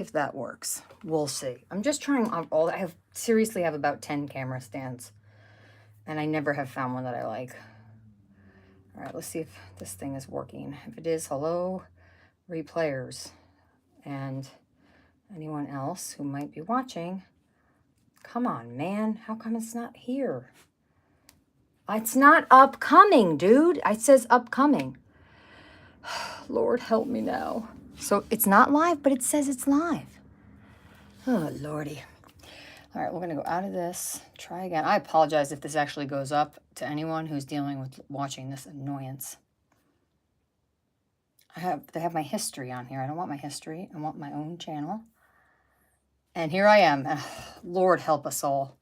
if that works. We'll see. I'm just trying all. Seriously have about 10 camera stands, and I never have found one that I like. All right, let's see if this thing is working. If it is, hello, replayers, and anyone else who might be watching. Come on, man. How come it's not here? It's not upcoming, dude. It says upcoming. Lord, help me now. So it's not live, but it says it's live. Oh, Lordy. All right, we're going to go out of this. Try again. I apologize if this actually goes up to anyone who's dealing with watching this annoyance. They have my history on here. I don't want my history. I want my own channel. And here I am. Lord help us all.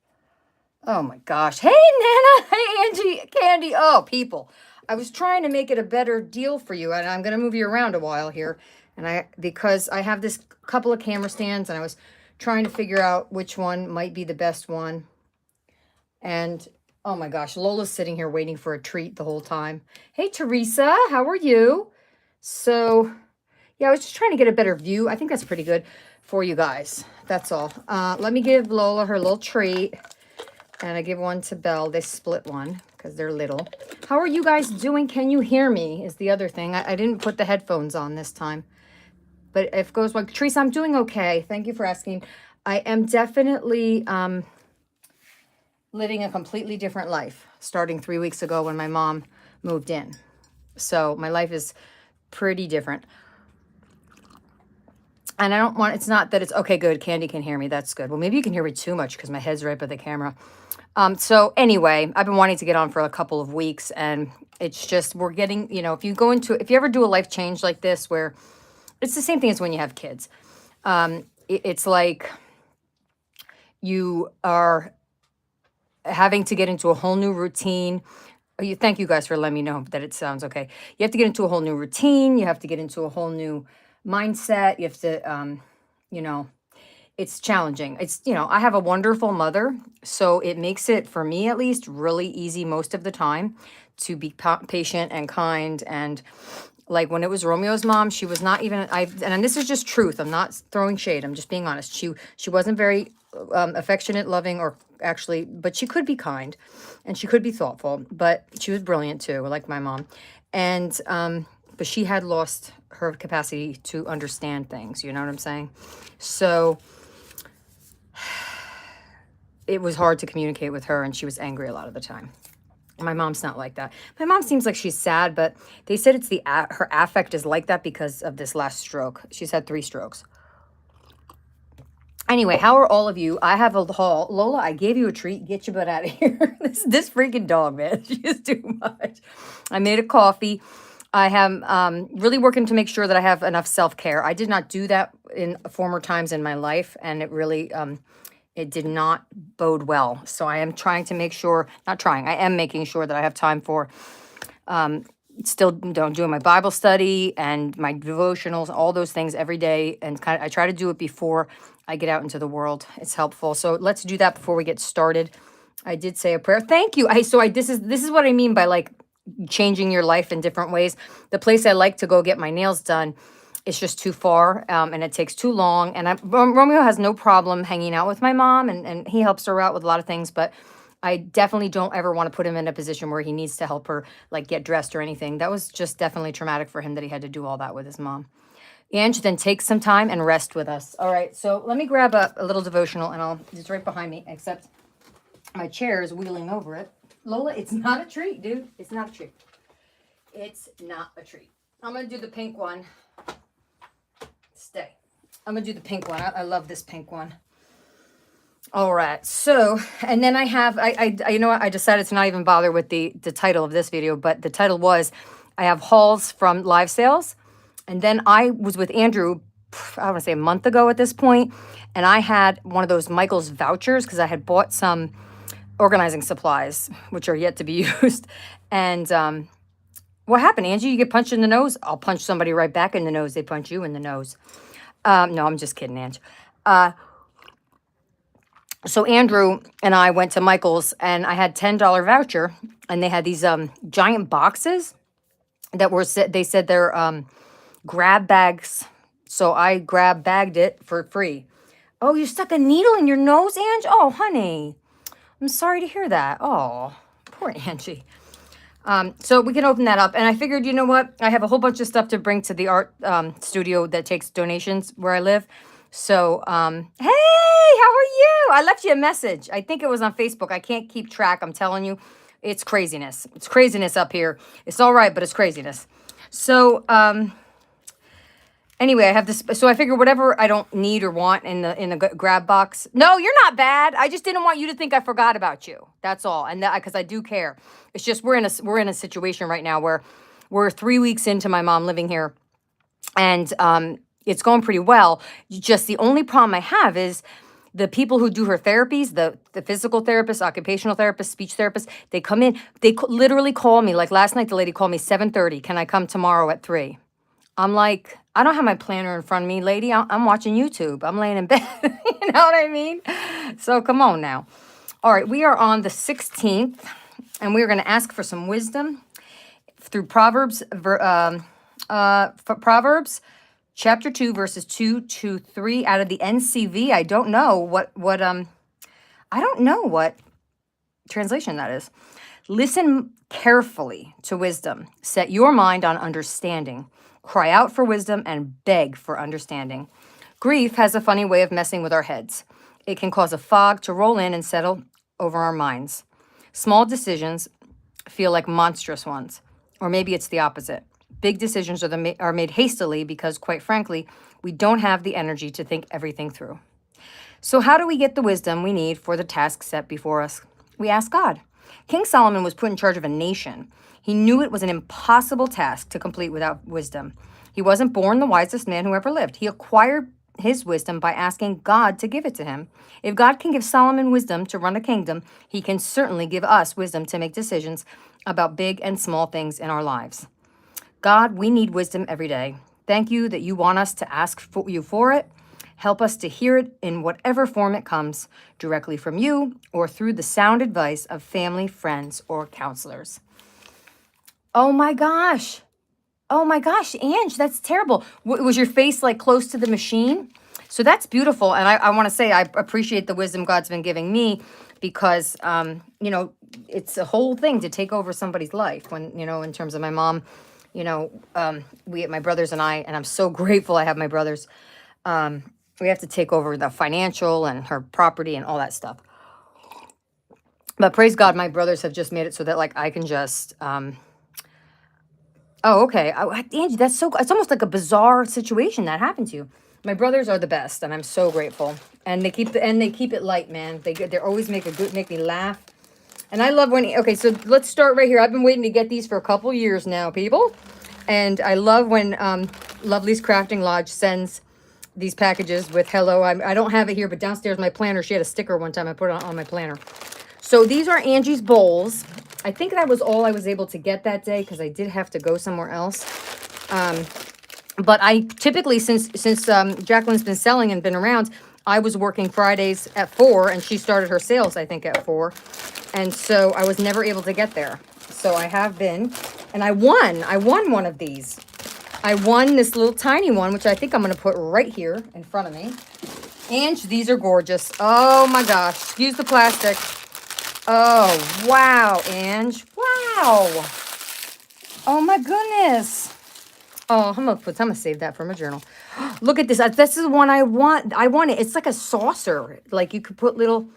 Oh my gosh. Hey, Nana. Hey, Angie. Candy. Oh, people. I was trying to make it a better deal for you, and I'm going to move you around a while here. And because I have this couple of camera stands, and I was trying to figure out which one might be the best one. And oh my gosh, Lola's sitting here waiting for a treat the whole time. Hey, Teresa, how are you? So yeah, I was just trying to get a better view. I think that's pretty good for you guys. That's all. Let me give Lola her little treat. And I give one to Belle. They split one because they're little. How are you guys doing? Can you hear me is the other thing. I didn't put the headphones on this time. But if it goes well, Teresa, I'm doing okay. Thank you for asking. I am definitely living a completely different life starting 3 weeks ago when my mom moved in. So my life is pretty different. And I don't want, it's not that it's, okay, good, Candy can hear me, that's good. Well, maybe you can hear me too much because my head's right by the camera. So anyway, I've been wanting to get on for a couple of weeks, and it's just, we're getting, you know, if you ever do a life change like this, where it's the same thing as when you have kids. It's like you are having to get into a whole new routine. Thank you guys for letting me know that it sounds okay. You have to get into a whole new routine. You have to get into a whole new mindset. You have to, you know, it's challenging. It's, you know, I have a wonderful mother, so it makes it, for me at least, really easy most of the time to be patient and kind. And like when it was Romeo's mom, she was not even, and this is just truth. I'm not throwing shade. I'm just being honest. She wasn't very affectionate, loving, or actually, but she could be kind and she could be thoughtful, but she was brilliant too, like my mom. And, but she had lost her capacity to understand things. You know what I'm saying? So it was hard to communicate with her, and she was angry a lot of the time. My mom's not like that. My mom seems like she's sad, but they said it's her affect is like that because of this last stroke. She's had 3 strokes. Anyway, how are all of you? I have a haul. Lola, I gave you a treat. Get your butt out of here. this freaking dog, man. She is too much. I made a coffee. I am really working to make sure that I have enough self-care. I did not do that in former times in my life, and it really... it did not bode well. So I am trying to make sure, I am making sure that I have time for still doing my Bible study and my devotionals, all those things every day. And I try to do it before I get out into the world. It's helpful. So let's do that before we get started. I did say a prayer. Thank you. This is what I mean by like changing your life in different ways. The place I like to go get my nails done, it's just too far, and it takes too long. And Romeo has no problem hanging out with my mom, and he helps her out with a lot of things. But I definitely don't ever want to put him in a position where he needs to help her, like, get dressed or anything. That was just definitely traumatic for him that he had to do all that with his mom. Ange, then take some time and rest with us. All right, so let me grab a little devotional, and it's right behind me, except my chair is wheeling over it. Lola, it's not a treat, dude. It's not a treat. It's not a treat. I'm going to do the pink one. Stay. I'm going to do the pink one. I love this pink one. All right. So, and then I have, you know what? I decided to not even bother with the title of this video, but the title was, I have hauls from live sales. And then I was with Andrew, I want to say a month ago at this point, and I had one of those Michael's vouchers because I had bought some organizing supplies, which are yet to be used. And what happened, Angie? You get punched in the nose? I'll punch somebody right back in the nose. They punch you in the nose. No, I'm just kidding, Ange. So Andrew and I went to Michael's, and I had $10 voucher, and they had these giant boxes that were, they said they're grab bags, So I bagged it for free. Oh, you stuck a needle in your nose, Ange? Oh, honey. I'm sorry to hear that. Oh, poor Angie. So we can open that up. And I figured, you know what? I have a whole bunch of stuff to bring to the art studio that takes donations where I live. So, hey, how are you? I left you a message. I think it was on Facebook. I can't keep track. I'm telling you, it's craziness. It's craziness up here. It's all right, but it's craziness. So, anyway, I have this. So I figure whatever I don't need or want in the grab box. No, you're not bad. I just didn't want you to think I forgot about you. That's all. And that because I do care. It's just we're in a situation right now where we're 3 weeks into my mom living here, and it's going pretty well. Just the only problem I have is the people who do her therapies, the physical therapist, occupational therapist, speech therapist, they come in, they literally call me. Like last night, the lady called me 7:30. Can I come tomorrow at 3? I'm like, I don't have my planner in front of me, lady. I'm watching YouTube. I'm laying in bed. You know what I mean? So come on now. All right, we are on the 16th, and we are going to ask for some wisdom through Proverbs, Proverbs chapter 2, verses 2 to 3 out of the NCV. I don't know what translation that is. Listen carefully to wisdom. Set your mind on understanding. Cry out for wisdom and beg for understanding. Grief has a funny way of messing with our heads. It can cause a fog to roll in and settle over our minds. Small decisions feel like monstrous ones, or maybe it's the opposite. Big decisions are made hastily because, quite frankly, we don't have the energy to think everything through. So how do we get the wisdom we need for the task set before us? We ask God. King Solomon was put in charge of a nation. He knew it was an impossible task to complete without wisdom. He wasn't born the wisest man who ever lived. He acquired his wisdom by asking God to give it to him. If God can give Solomon wisdom to run a kingdom, he can certainly give us wisdom to make decisions about big and small things in our lives. God, we need wisdom every day. Thank you that you want us to ask you for it. Help us to hear it in whatever form it comes, directly from you or through the sound advice of family, friends, or counselors. Oh my gosh. Oh my gosh, Ange, that's terrible. Was your face like close to the machine? So that's beautiful. And I want to say I appreciate the wisdom God's been giving me because, it's a whole thing to take over somebody's life when, in terms of my mom, my brothers and I'm so grateful I have my brothers. We have to take over the financial and her property and all that stuff. But praise God, my brothers have just made it so that like I can just, oh, okay. Angie, it's almost like a bizarre situation that happened to you. My brothers are the best, and I'm so grateful. And they keep it light, man. They always make me laugh. And I love okay, so let's start right here. I've been waiting to get these for a couple years now, people. And I love when Lovely's Crafting Lodge sends these packages with hello. I don't have it here, but downstairs my planner, she had a sticker one time. I put it on my planner. So these are Angie's bowls. I think that was all I was able to get that day because I did have to go somewhere else. But I typically, since Jacqueline's been selling and been around, I was working Fridays at 4, and she started her sales, I think, at 4. And so I was never able to get there. So I have been, and I won one of these. I won this little tiny one, which I think I'm going to put right here in front of me. Ange, these are gorgeous. Oh my gosh. Excuse the plastic. Oh, wow, Ange. Wow. Oh my goodness. Oh, I'm gonna save that for my journal. Look at this. This is the one I want. I want it. It's like a saucer. Like you could put little.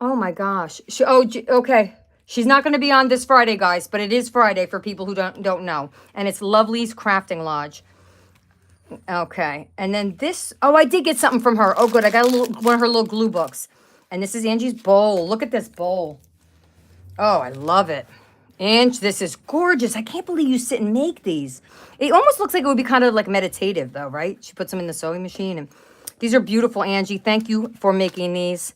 Oh my gosh. Okay. She's not going to be on this Friday, guys, but it is Friday for people who don't know. And it's Lovely's Crafting Lodge. Okay. And then this. Oh, I did get something from her. Oh, good. I got one of her little glue books. And this is Angie's bowl. Look at this bowl. Oh, I love it. Ange, this is gorgeous. I can't believe you sit and make these. It almost looks like it would be kind of like meditative, though, right? She puts them in the sewing machine. And these are beautiful, Angie. Thank you for making these.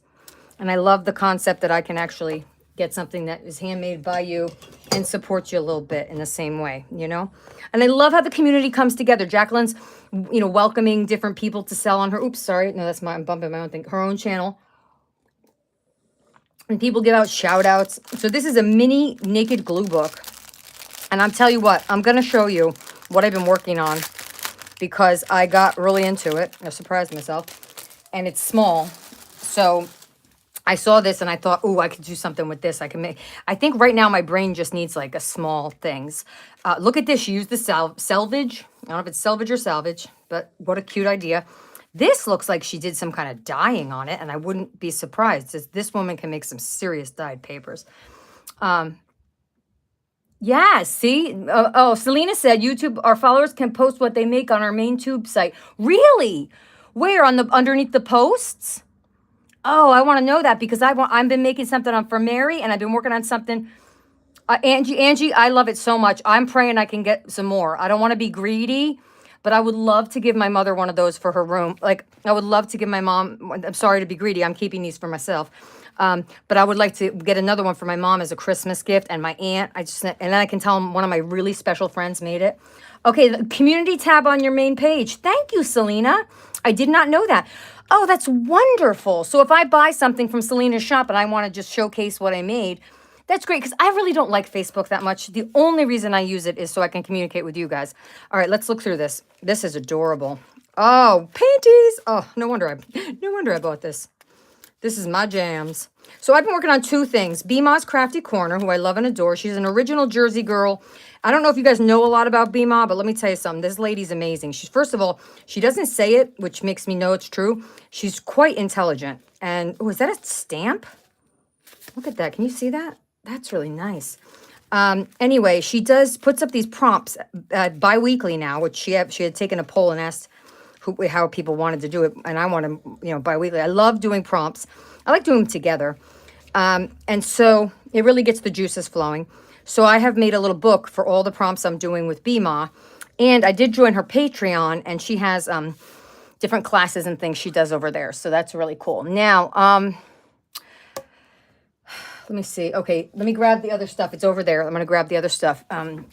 And I love the concept that I can actually get something that is handmade by you and support you a little bit in the same way, And I love how the community comes together. Jacqueline's, welcoming different people to sell on her. Oops, sorry. No, I'm bumping my own thing. Her own channel. And people give out shout outs. So this is a mini naked glue book. And I'm telling you what, I'm going to show you what I've been working on. because I got really into it. I surprised myself. And it's small. So I saw this and I thought, oh, I could do something with this. I think right now my brain just needs like a small things. Look at this. She used the selvage. I don't know if it's selvage or salvage, but what a cute idea. This looks like she did some kind of dyeing on it, and I wouldn't be surprised. This woman can make some serious dyed papers. Yeah, see? Selena said YouTube, our followers can post what they make on our main tube site. Really? Where? Underneath the posts? Oh, I want to know that because I've been making something for Mary, and I've been working on something. Angie, I love it so much. I'm praying I can get some more. I don't want to be greedy, but I would love to give my mother one of those for her room. Like, I would love to give my mom, I'm sorry to be greedy. I'm keeping these for myself. But I would like to get another one for my mom as a Christmas gift, and my aunt. And then I can tell them one of my really special friends made it. Okay, the community tab on your main page. Thank you, Selena. I did not know that. Oh, that's wonderful. So if I buy something from Selena's shop and I want to just showcase what I made, that's great, because I really don't like Facebook that much. The only reason I use it is so I can communicate with you guys. All right, let's look through this. This is adorable. Oh, panties. Oh, no wonder I bought this. This is my jams. So I've been working on two things. Bema's Crafty Corner, who I love and adore. She's an original Jersey girl. I don't know if you guys know a lot about Bema, but let me tell you something. This lady's amazing. She's, first of all, she doesn't say it, which makes me know it's true. She's quite intelligent. And, oh, is that a stamp? Look at that. Can you see that? That's really nice. Anyway, she puts up these prompts bi-weekly now, which she had taken a poll and asked how people wanted to do it. And I want to, bi-weekly. I love doing prompts. I like doing them together. And so it really gets the juices flowing. So I have made a little book for all the prompts I'm doing with Bema. And I did join her Patreon, and she has different classes and things she does over there. So that's really cool. Now, let me see. Okay, let me grab the other stuff. It's over there. I'm going to grab the other stuff.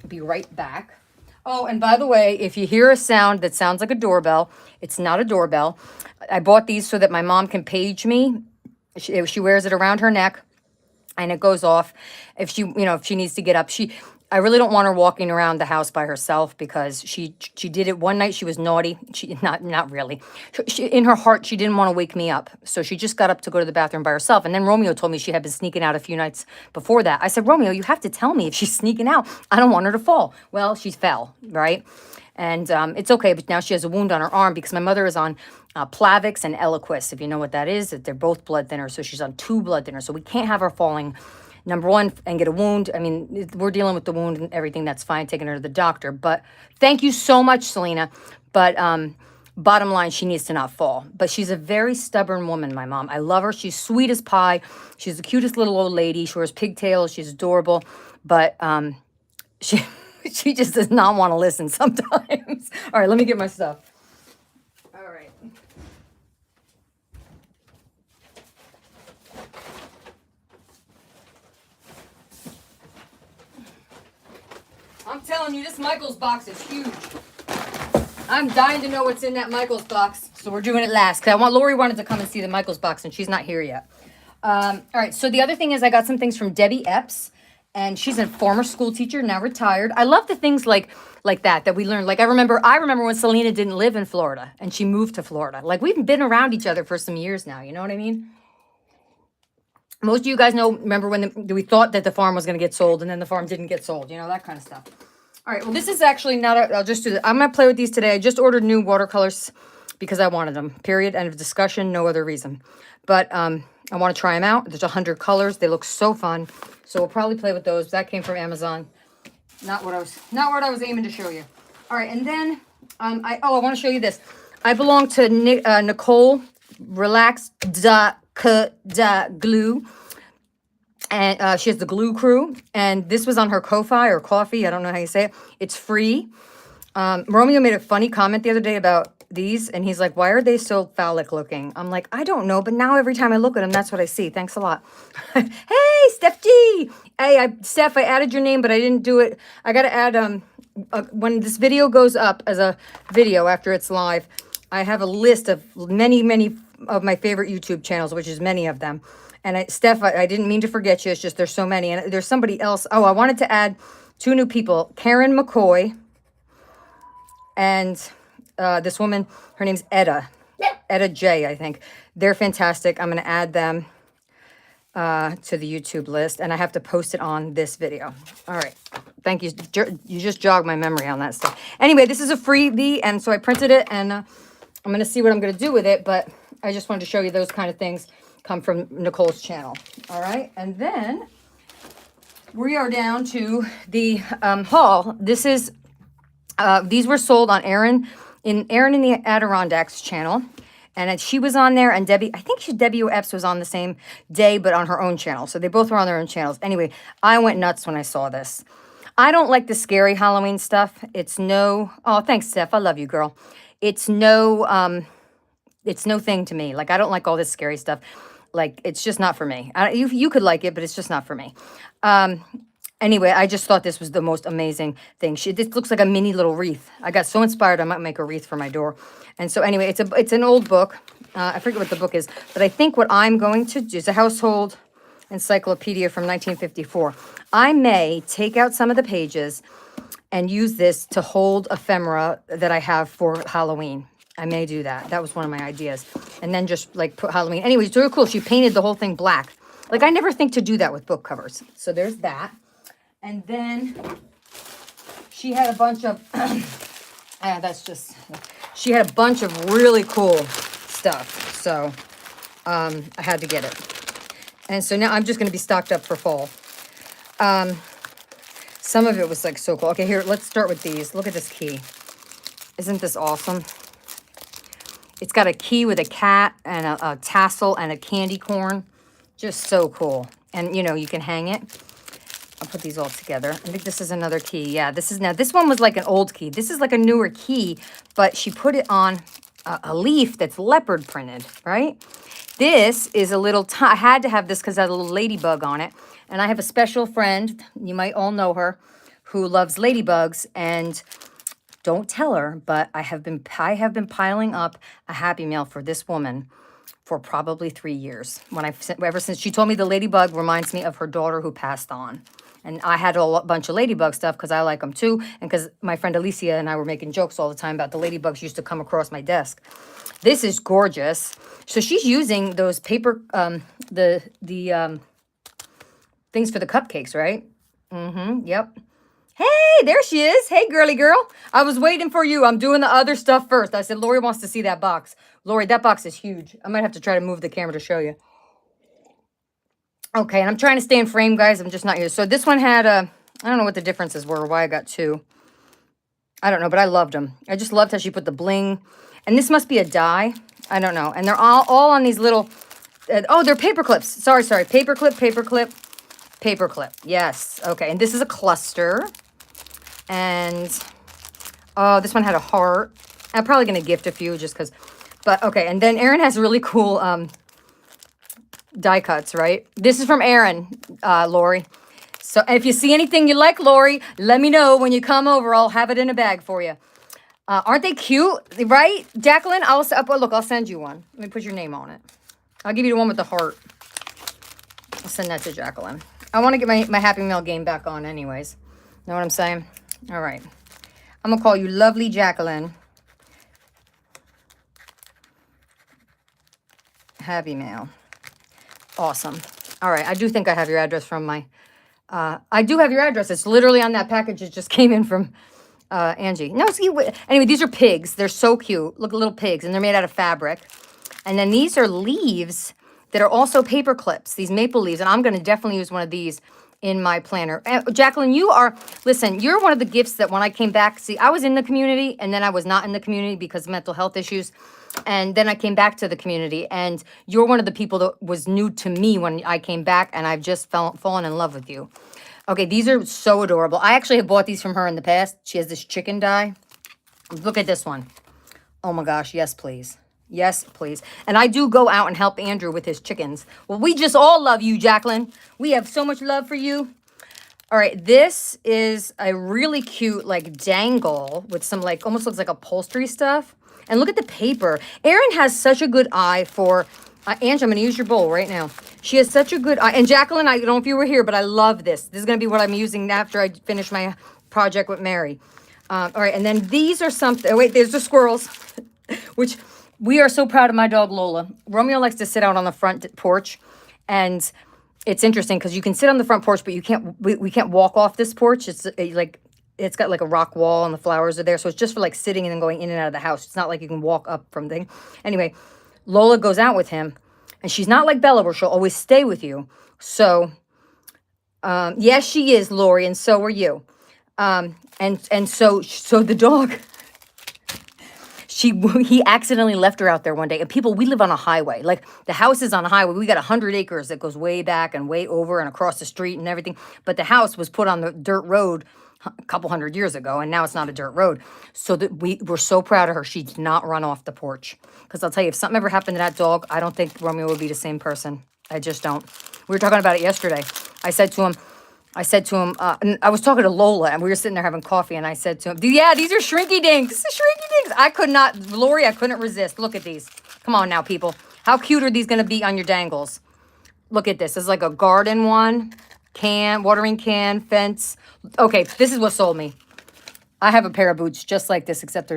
Be right back. Oh, and by the way, if you hear a sound that sounds like a doorbell, it's not a doorbell. I bought these so that my mom can page me. She wears it around her neck, and it goes off if she needs to get up. I really don't want her walking around the house by herself, because she did it one night. She was naughty. Not really. In her heart, she didn't want to wake me up. So she just got up to go to the bathroom by herself. And then Romeo told me she had been sneaking out a few nights before that. I said, Romeo, you have to tell me if she's sneaking out. I don't want her to fall. Well, she fell, right? And it's okay, but now she has a wound on her arm because my mother is on Plavix and Eliquis, if you know what that is. They're both blood thinners, so she's on 2 blood thinners. So we can't have her falling, number one, and get a wound. I mean, we're dealing with the wound and everything. That's fine, taking her to the doctor. But thank you so much, Selena. But bottom line, she needs to not fall. But she's a very stubborn woman, my mom. I love her. She's sweet as pie. She's the cutest little old lady. She wears pigtails. She's adorable. But she just does not want to listen sometimes. All right, let me get my stuff. All right. I'm telling you, this Michael's box is huge. I'm dying to know what's in that Michael's box, so we're doing it last. Because Lori wanted to come and see the Michael's box, and she's not here yet. All right, so the other thing is I got some things from Debbie Epps, and she's a former school teacher, now retired. I love the things like that we learned. Like I remember when Selena didn't live in Florida, and she moved to Florida. Like we've been around each other for some years now, you know what I mean? Most of you guys remember when we thought that the farm was going to get sold, and then the farm didn't get sold, that kind of stuff. All right, well, this is actually not I'll just do this. I'm going to play with these today. I just ordered new watercolors because I wanted them, period, end of discussion, no other reason. But I want to try them out. There's 100 colors. They look so fun. So we'll probably play with those. That came from Amazon. Not what I was aiming to show you. All right, and then I want to show you this. I belong to Nicole Relax Glue, and she has the glue crew, and this was on her Ko-Fi or coffee. I don't know how you say it. It's free. Romeo made a funny comment the other day about these, and he's like, why are they so phallic looking? I'm like, I don't know, but now every time I look at them, that's what I see. Thanks a lot. Hey, Steph G. Hey, Steph, I added your name, but I didn't do it. I got to add, when this video goes up as a video after it's live, I have a list of many of my favorite YouTube channels, which is many of them. And Steph, I didn't mean to forget you. It's just there's so many. And there's somebody else. Oh, I wanted to add 2 new people. Karen McCoy and this woman, her name's Etta J, I think. They're fantastic. I'm going to add them to the YouTube list, and I have to post it on this video. All right. Thank you. You just jogged my memory on that stuff. Anyway, this is a freebie, and so I printed it, and I'm going to see what I'm going to do with it, but I just wanted to show you those kind of things come from Nicole's channel. All right. And then we are down to the haul. This is, these were sold on Erin in the Adirondacks channel. And she was on there, and Debbie, I think Debbie Epps was on the same day, but on her own channel. So they both were on their own channels. Anyway, I went nuts when I saw this. I don't like the scary Halloween stuff. It's no, oh, thanks, Steph. I love you, girl. It's no thing to me. Like, I don't like all this scary stuff. Like, it's just not for me. You could like it, but it's just not for me. Anyway, I just thought this was the most amazing thing. This looks like a mini little wreath. I got so inspired, I might make a wreath for my door. And so anyway, it's an old book. I forget what the book is, but I think what I'm going to do is a household encyclopedia from 1954. I may take out some of the pages and use this to hold ephemera that I have for Halloween. I may do that. That was one of my ideas. And then just like put Halloween. Anyway, it's really cool. She painted the whole thing black. Like, I never think to do that with book covers. So there's that. And then she had a bunch of, she had a bunch of really cool stuff. So I had to get it. And so now I'm just going to be stocked up for fall. Some of it was like so cool. Okay, here, let's start with these. Look at this key. Isn't this awesome? It's got a key with a cat and a tassel and a candy corn. Just so cool. And, you know, you can hang it. I'll put these all together. I think this is another key. Yeah, this one was like an old key. This is like a newer key, but she put it on a leaf that's leopard printed, right? This is a little, I had to have this because it had a little ladybug on it. And I have a special friend, you might all know her, who loves ladybugs. And don't tell her, but I have been piling up a Happy Mail for this woman for probably 3 years. Ever since she told me the ladybug reminds me of her daughter who passed on. And I had a bunch of ladybug stuff because I like them too. And because my friend Alicia and I were making jokes all the time about the ladybugs used to come across my desk. This is gorgeous. So she's using those paper, the things for the cupcakes, right? Mm-hmm, yep. Hey, there she is. Hey, girly girl. I was waiting for you. I'm doing the other stuff first. I said, Lori wants to see that box. Lori, that box is huge. I might have to try to move the camera to show you. Okay, and I'm trying to stay in frame, guys. I'm just not here. So this one had I don't know what the differences were, why I got two. I don't know, but I loved them. I just loved how she put the bling. And this must be a die. I don't know. And they're all on these little, oh, they're paper clips. Sorry. Paper clip. Yes. Okay, and this is a cluster. And, oh, this one had a heart. I'm probably going to gift a few just because, but okay. And then Erin has really cool die cuts, right? This is from Erin, Lori. So if you see anything you like, Lori, let me know when you come over. I'll have it in a bag for you. Aren't they cute, right? Jacqueline, I'll send you one. Let me put your name on it. I'll give you the one with the heart. I'll send that to Jacqueline. I want to get my Happy Meal game back on anyways. Know what I'm saying? All right. I'm going to call you Lovely Jacqueline. Happy Mail. Awesome. All right. I do think I have your address from my... I do have your address. It's literally on that package. It just came in from Angie. No, see, anyway, these are pigs. They're so cute. Look, little pigs. And they're made out of fabric. And then these are leaves that are also paper clips. These maple leaves. And I'm going to definitely use one of these in my planner. Jacqueline, listen, you're one of the gifts that when I came back, see, I was in the community and then I was not in the community because of mental health issues. And then I came back to the community and you're one of the people that was new to me when I came back and I've just fallen in love with you. Okay, these are so adorable. I actually have bought these from her in the past. She has this chicken die. Look at this one. Oh my gosh, yes, please. Yes, please. And I do go out and help Andrew with his chickens. Well, we just all love you, Jacqueline. We have so much love for you. All right, this is a really cute, like, dangle with some, like, almost looks like upholstery stuff. And look at the paper. Erin has such a good eye for... Angie, I'm going to use your bowl right now. She has such a good eye. And Jacqueline, I don't know if you were here, but I love this. This is going to be what I'm using after I finish my project with Mary. All right, and then these are something. Oh, wait, there's the squirrels, which we are so proud of my dog Lola. Romeo likes to sit out on the front porch, and it's interesting because you can sit on the front porch, but you can't. We can't walk off this porch. It's like it's got like a rock wall, and the flowers are there, so it's just for like sitting and then going in and out of the house. It's not like you can walk up from thing. Anyway, Lola goes out with him, and she's not like Bella, where she'll always stay with you. So, yes, she is, Lori, and so are you. And so the dog, he accidentally left her out there one day. And people, we live on a highway. Like the house is on a highway. We got 100 acres that goes way back and way over and across the street and everything. But the house was put on the dirt road a couple hundred years ago, and now it's not a dirt road. So that we're so proud of her. She did not run off the porch. Because I'll tell you, if something ever happened to that dog, I don't think Romeo would be the same person. I just don't. We were talking about it yesterday. I said to him, and I was talking to Lola, and we were sitting there having coffee, and I said to him, yeah, these are shrinky dinks. Shrinky dinks. I could not, Lori, I couldn't resist. Look at these. Come on now, people. How cute are these going to be on your dangles? Look at this. This is like a garden one. Watering can, fence. Okay, this is what sold me. I have a pair of boots just like this, except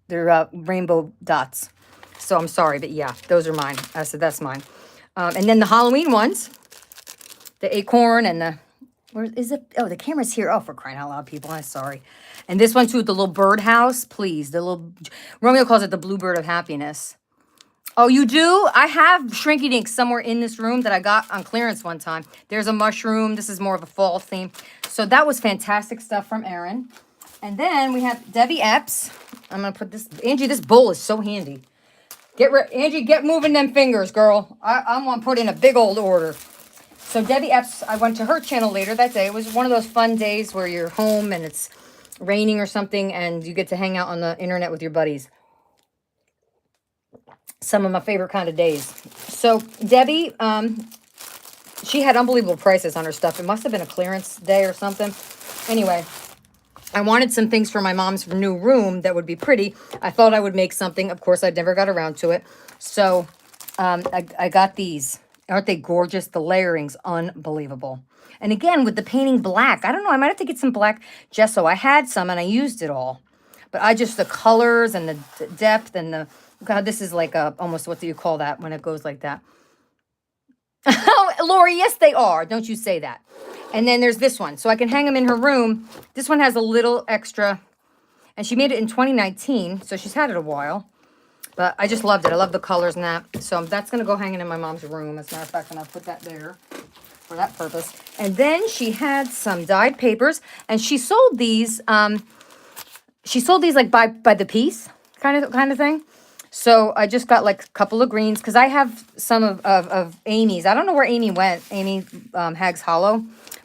they're rainbow dots. So I'm sorry, but yeah, those are mine. I said, that's mine. And then the Halloween ones, the acorn and the, where is it? Oh, the camera's here. Oh, for crying out loud, people. I'm sorry. And this one too, with the little birdhouse, please. The little, Romeo calls it the bluebird of happiness. Oh, you do? I have Shrinky Dinks somewhere in this room that I got on clearance one time. There's a mushroom. This is more of a fall theme. So that was fantastic stuff from Erin. And then we have Debbie Epps. I'm going to put this, Angie, this bowl is so handy. Angie, get moving them fingers, girl. I'm going to put in a big old order. So Debbie Epps, I went to her channel later that day. It was one of those fun days where you're home and it's raining or something and you get to hang out on the internet with your buddies. Some of my favorite kind of days. So Debbie, she had unbelievable prices on her stuff. It must have been a clearance day or something. Anyway, I wanted some things for my mom's new room that would be pretty. I thought I would make something. Of course, I never got around to it. So I got these. Aren't they gorgeous? The layering's unbelievable. And again, with the painting black, I don't know. I might have to get some black gesso. I had some and I used it all. But the colors and the depth and the, God, this is like almost, what do you call that when it goes like that? Oh, Lori, yes, they are. Don't you say that. And then there's this one. So I can hang them in her room. This one has a little extra. And she made it in 2019. So she's had it a while. But I just loved it. I love the colors and that. So that's going to go hanging in my mom's room. As a matter of fact, and I'll put that there for that purpose. And then she had some dyed papers. And she sold these. She sold these like by the piece kind of thing. So I just got like a couple of greens because I have some of Amy's. I don't know where Amy went. Amy Hags Hollow.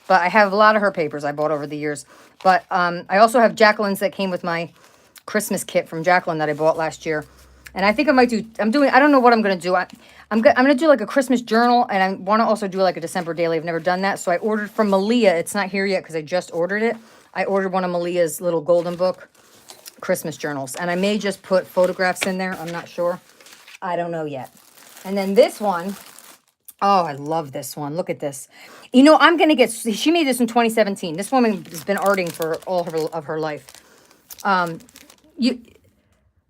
But I have a lot of her papers I bought over the years. But I also have Jacqueline's that came with my Christmas kit from Jacqueline that I bought last year. And I think I might I don't know what I'm going to do. I'm going to do like a Christmas journal. And I want to also do like a December daily. I've never done that. So I ordered from Malia. It's not here yet because I just ordered it. I ordered one of Malia's little golden book Christmas journals. And I may just put photographs in there. I'm not sure. I don't know yet. And then this one. Oh, I love this one. Look at this. You know, I'm going to get, she made this in 2017. This woman has been arting for all of her life.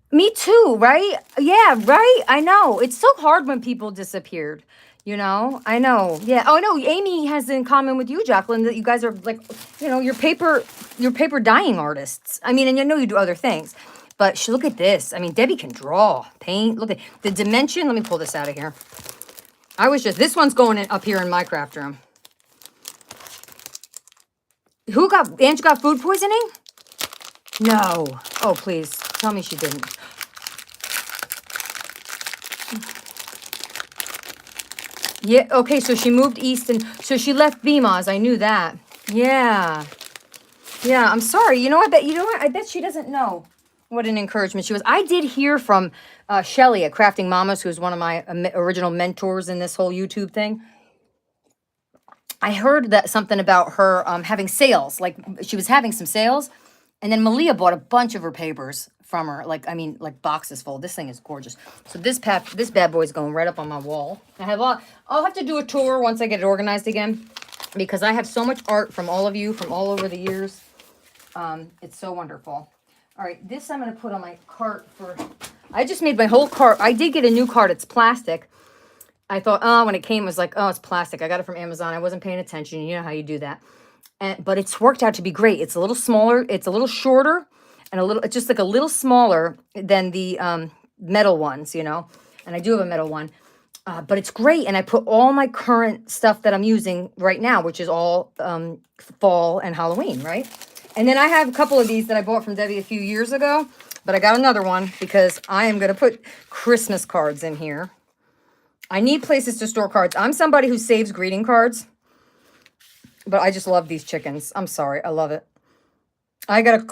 Me too, right? Yeah, right? I know. It's so hard when people disappeared, you know? I know. Yeah. Oh, no, Amy has in common with you, Jacqueline, that you guys are like, you know, you're paper dyeing artists. I mean, and I know you do other things. But look at this. I mean, Debbie can draw, paint. Look at the dimension. Let me pull this out of here. This one's going up here in my craft room. Ange got food poisoning? No. Oh, please. Tell me she didn't. Yeah, okay, so she moved east and so she left Bima's. I knew that. Yeah. Yeah, I'm sorry. I bet she doesn't know what an encouragement she was. I did hear from Shelly at Crafting Mamas, who's one of my original mentors in this whole YouTube thing. I heard that something about her having sales. Like she was having some sales. And then Malia bought a bunch of her papers from her. Like boxes full. This thing is gorgeous. So this bad boy's going right up on my wall. I'll have to do a tour once I get it organized again. Because I have so much art from all of you from all over the years. It's so wonderful. All right, this I'm going to put on my cart for... I just made my whole cart. I did get a new cart. It's plastic. I thought, oh, when it came, it was like, oh, it's plastic. I got it from Amazon. I wasn't paying attention. You know how you do that. But it's worked out to be great. It's a little smaller. It's a little shorter and it's just like a little smaller than the metal ones, you know. And I do have a metal one. But it's great. And I put all my current stuff that I'm using right now, which is all fall and Halloween, right? And then I have a couple of these that I bought from Debbie a few years ago. But I got another one because I am going to put Christmas cards in here. I need places to store cards. I'm somebody who saves greeting cards. But I just love these chickens. I'm sorry. I love it. I didn't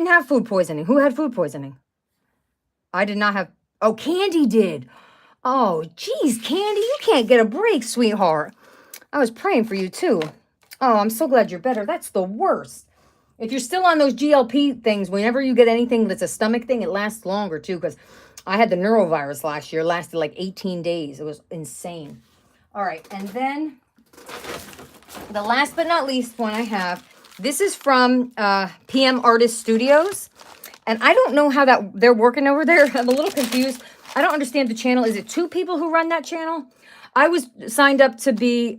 have food poisoning. Who had food poisoning? I did not have... Oh, Candy did. Oh, geez, Candy, you can't get a break, sweetheart. I was praying for you, too. Oh, I'm so glad you're better. That's the worst. If you're still on those GLP things, whenever you get anything that's a stomach thing, it lasts longer, too, because I had the neurovirus last year. It lasted like 18 days. It was insane. All right, and then the last but not least one I have, this is from PM Artist Studios. And I don't know how that they're working over there. I'm a little confused. I don't understand the channel. Is it 2 people who run that channel? I was signed up to be...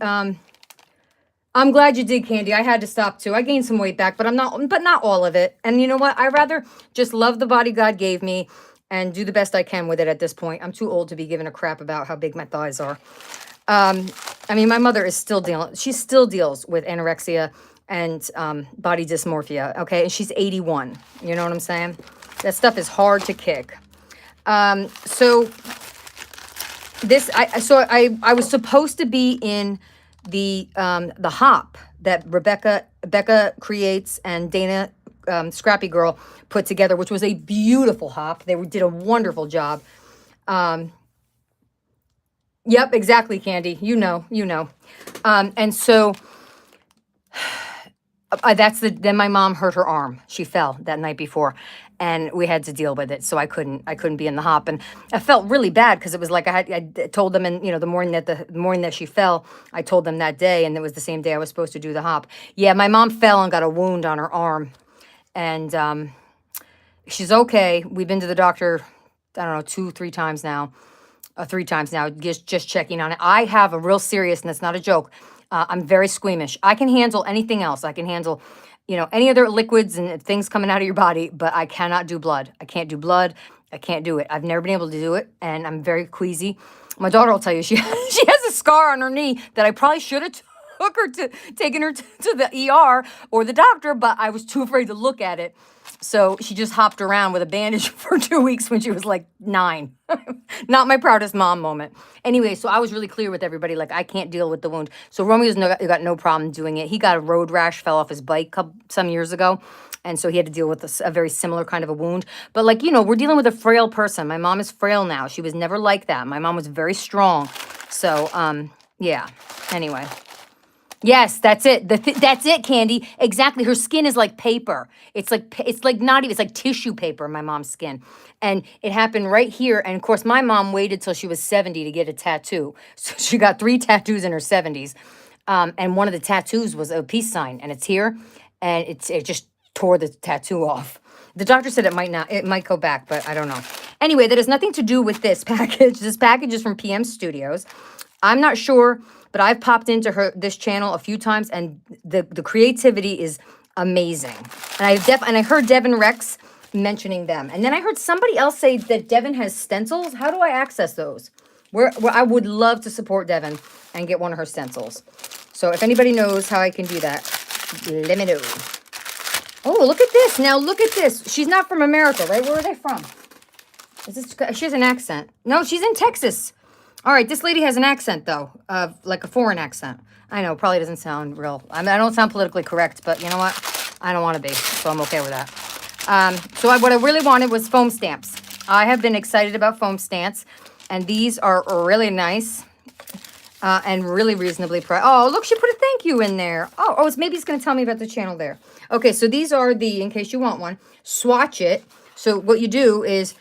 I'm glad you did, Candy. I had to stop too. I gained some weight back, but not all of it. And you know what? I rather just love the body God gave me and do the best I can with it at this point. I'm too old to be giving a crap about how big my thighs are. I mean, my mother is still she still deals with anorexia and body dysmorphia, okay? And she's 81. You know what I'm saying? That stuff is hard to kick. So I was supposed to be in the hop that Becca creates and Dana Scrappy Girl put together, which was a beautiful hop. They did a wonderful job. Yep, exactly, Candy. You know. And so then my mom hurt her arm. She fell that night before, and we had to deal with it. So I couldn't be in the hop, and I felt really bad because it was like I told them, and the morning that she fell, I told them that day, and it was the same day I was supposed to do the hop. Yeah, my mom fell and got a wound on her arm, and she's okay. We've been to the doctor, I don't know, 2-3 times now. 3 times now, just checking on it. I have a real serious, and it's not a joke. I'm very squeamish. I can handle anything else. I can handle, any other liquids and things coming out of your body, but I cannot do blood. I can't do blood. I can't do it. I've never been able to do it, and I'm very queasy. My daughter will tell you she has a scar on her knee that I probably should have taken her to the ER or the doctor, but I was too afraid to look at it. So she just hopped around with a bandage for 2 weeks when she was like 9. Not my proudest mom moment. Anyway, so I was really clear with everybody, like, I can't deal with the wound. So Romeo's got no problem doing it. He got a road rash, fell off his bike some years ago. And so he had to deal with a very similar kind of a wound. But like, we're dealing with a frail person. My mom is frail now. She was never like that. My mom was very strong. So, yeah. Anyway. Yes, that's it. That's it, Candy. Exactly. Her skin is like paper. It's like not even, it's like tissue paper, my mom's skin. And it happened right here. And of course, my mom waited till she was 70 to get a tattoo. So she got 3 tattoos in her 70s. And one of the tattoos was a peace sign, and it's here. And it just tore the tattoo off. The doctor said it might go back, but I don't know. Anyway, that has nothing to do with this package. This package is from PM Studios. I'm not sure, but I've popped into this channel a few times, and the creativity is amazing. And I heard Devin Rex mentioning them, and then I heard somebody else say that Devin has stencils. How do I access those? Where I would love to support Devin and get one of her stencils. So if anybody knows how I can do that, let me know. Oh, look at this! Now look at this. She's not from America, right? Where are they from? She has an accent. No, she's in Texas. All right, this lady has an accent, though, like a foreign accent. I know, probably doesn't sound real. I don't sound politically correct, but you know what? I don't want to be, so I'm okay with that. What I really wanted was foam stamps. I have been excited about foam stamps, and these are really nice and really reasonably priced. Oh, look, she put a thank you in there. Maybe it's going to tell me about the channel there. Okay, so these are in case you want one, swatch it. So what you do is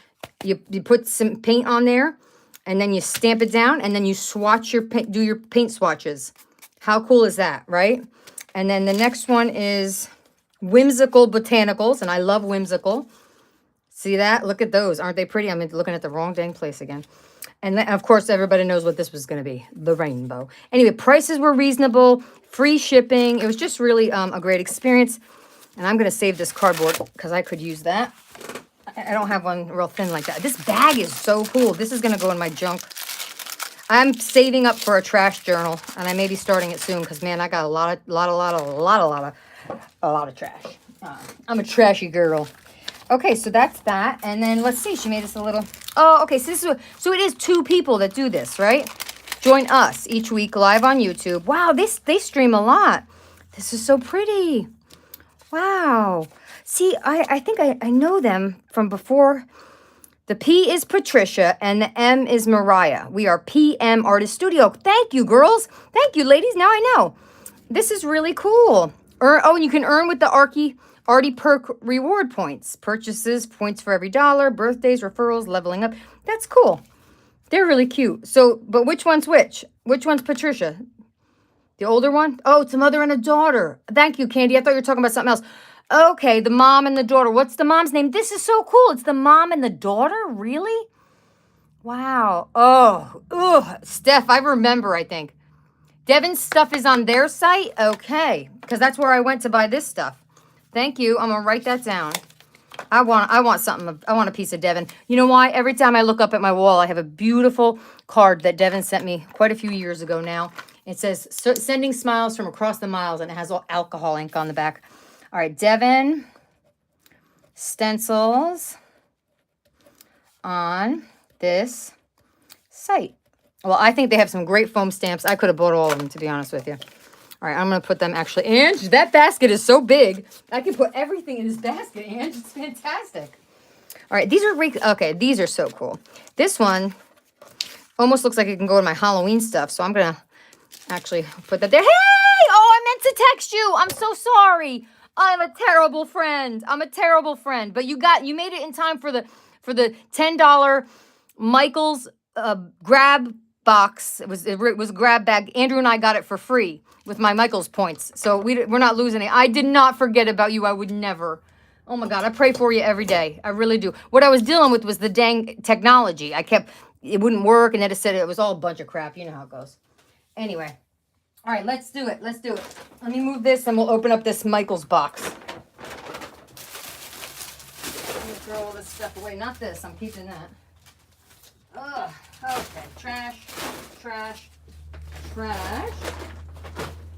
you put some paint on there, and then you stamp it down, and then you swatch do your paint swatches. How cool is that, right? And then the next one is Whimsical Botanicals, and I love whimsical. See that? Look at those. Aren't they pretty? I'm looking at the wrong dang place again. And then, of course, everybody knows what this was going to be, the rainbow. Anyway, prices were reasonable, free shipping. It was just really a great experience. And I'm going to save this cardboard because I could use that. I don't have one real thin like that. This bag is so cool. This is going to go in my junk. I'm saving up for a trash journal, and I may be starting it soon because, man, I got a lot of trash. I'm a trashy girl. Okay, so that's that. And then let's see. She made us a little. Oh, okay. So so it is 2 people that do this, right? Join us each week live on YouTube. Wow, they stream a lot. This is so pretty. Wow. See, I think I know them from before. The P is Patricia and the M is Mariah. We are PM Artist Studio. Thank you, girls. Thank you, ladies. Now I know. This is really cool. And you can earn with the Artie Perk reward points. Purchases, points for every $1, birthdays, referrals, leveling up. That's cool. They're really cute. So, but which one's which? Which one's Patricia? The older one? Oh, it's a mother and a daughter. Thank you, Candy. I thought you were talking about something else. Okay, the mom and the daughter. What's the mom's name? This is so cool. It's the mom and the daughter? Really? Wow. Oh, ugh. Steph, I remember, I think. Devin's stuff is on their site? Okay, because that's where I went to buy this stuff. Thank you. I'm going to write that down. I want something. I want a piece of Devin. You know why? Every time I look up at my wall, I have a beautiful card that Devin sent me quite a few years ago now. It says, sending smiles from across the miles, and it has all alcohol ink on the back. All right, Devin stencils on this site. Well, I think they have some great foam stamps. I could have bought all of them, to be honest with you. All right, I'm going to put them actually. Ange, that basket is so big. I can put everything in this basket, Ange. It's fantastic. All right, these are so cool. This one almost looks like it can go in my Halloween stuff, so I'm going to actually put that there. Hey! Oh, I meant to text you. I'm so sorry. I'm a terrible friend. But you made it in time for the $10 Michael's grab box. It was a grab bag. Andrew and I got it for free with my Michael's points. So we're not losing it. I did not forget about you. I would never. Oh my God, I pray for you every day. I really do. What I was dealing with was the dang technology. It wouldn't work, and then it said it was all a bunch of crap. You know how it goes. Anyway. All right, let's do it. Let me move this, and we'll open up this Michael's box. Let me throw all this stuff away. Not this. I'm keeping that. Ugh. Okay. Trash.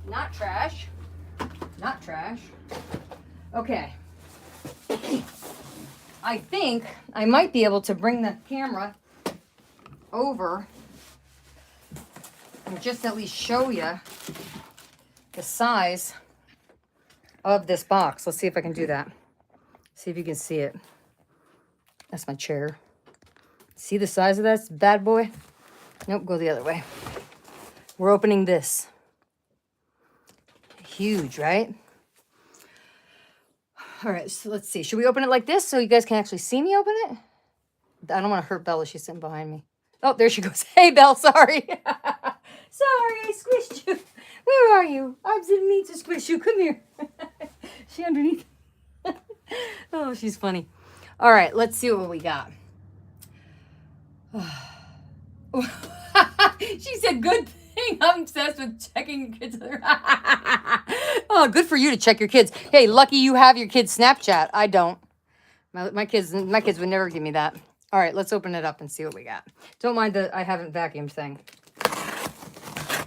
Not trash. Okay. I think I might be able to bring the camera over and just at least show you the size of this box. Let's see if I can do that. See if you can see it. That's my chair. See the size of that bad boy? Nope, go the other way. We're opening this. Huge, right? All right, so let's see. Should we open it like this so you guys can actually see me open it? I don't want to hurt Bella. She's sitting behind me. Oh, there she goes. Hey, Belle, sorry. Sorry, I squished you. Where are you? I didn't mean to squish you. Come here. She underneath. Oh, she's funny. All right, let's see what we got. She said, good thing I'm obsessed with checking kids. Oh, good for you to check your kids. Hey, lucky you have your kids' Snapchat. I don't. My kids would never give me that. All right, let's open it up and see what we got. Don't mind the I haven't vacuumed thing.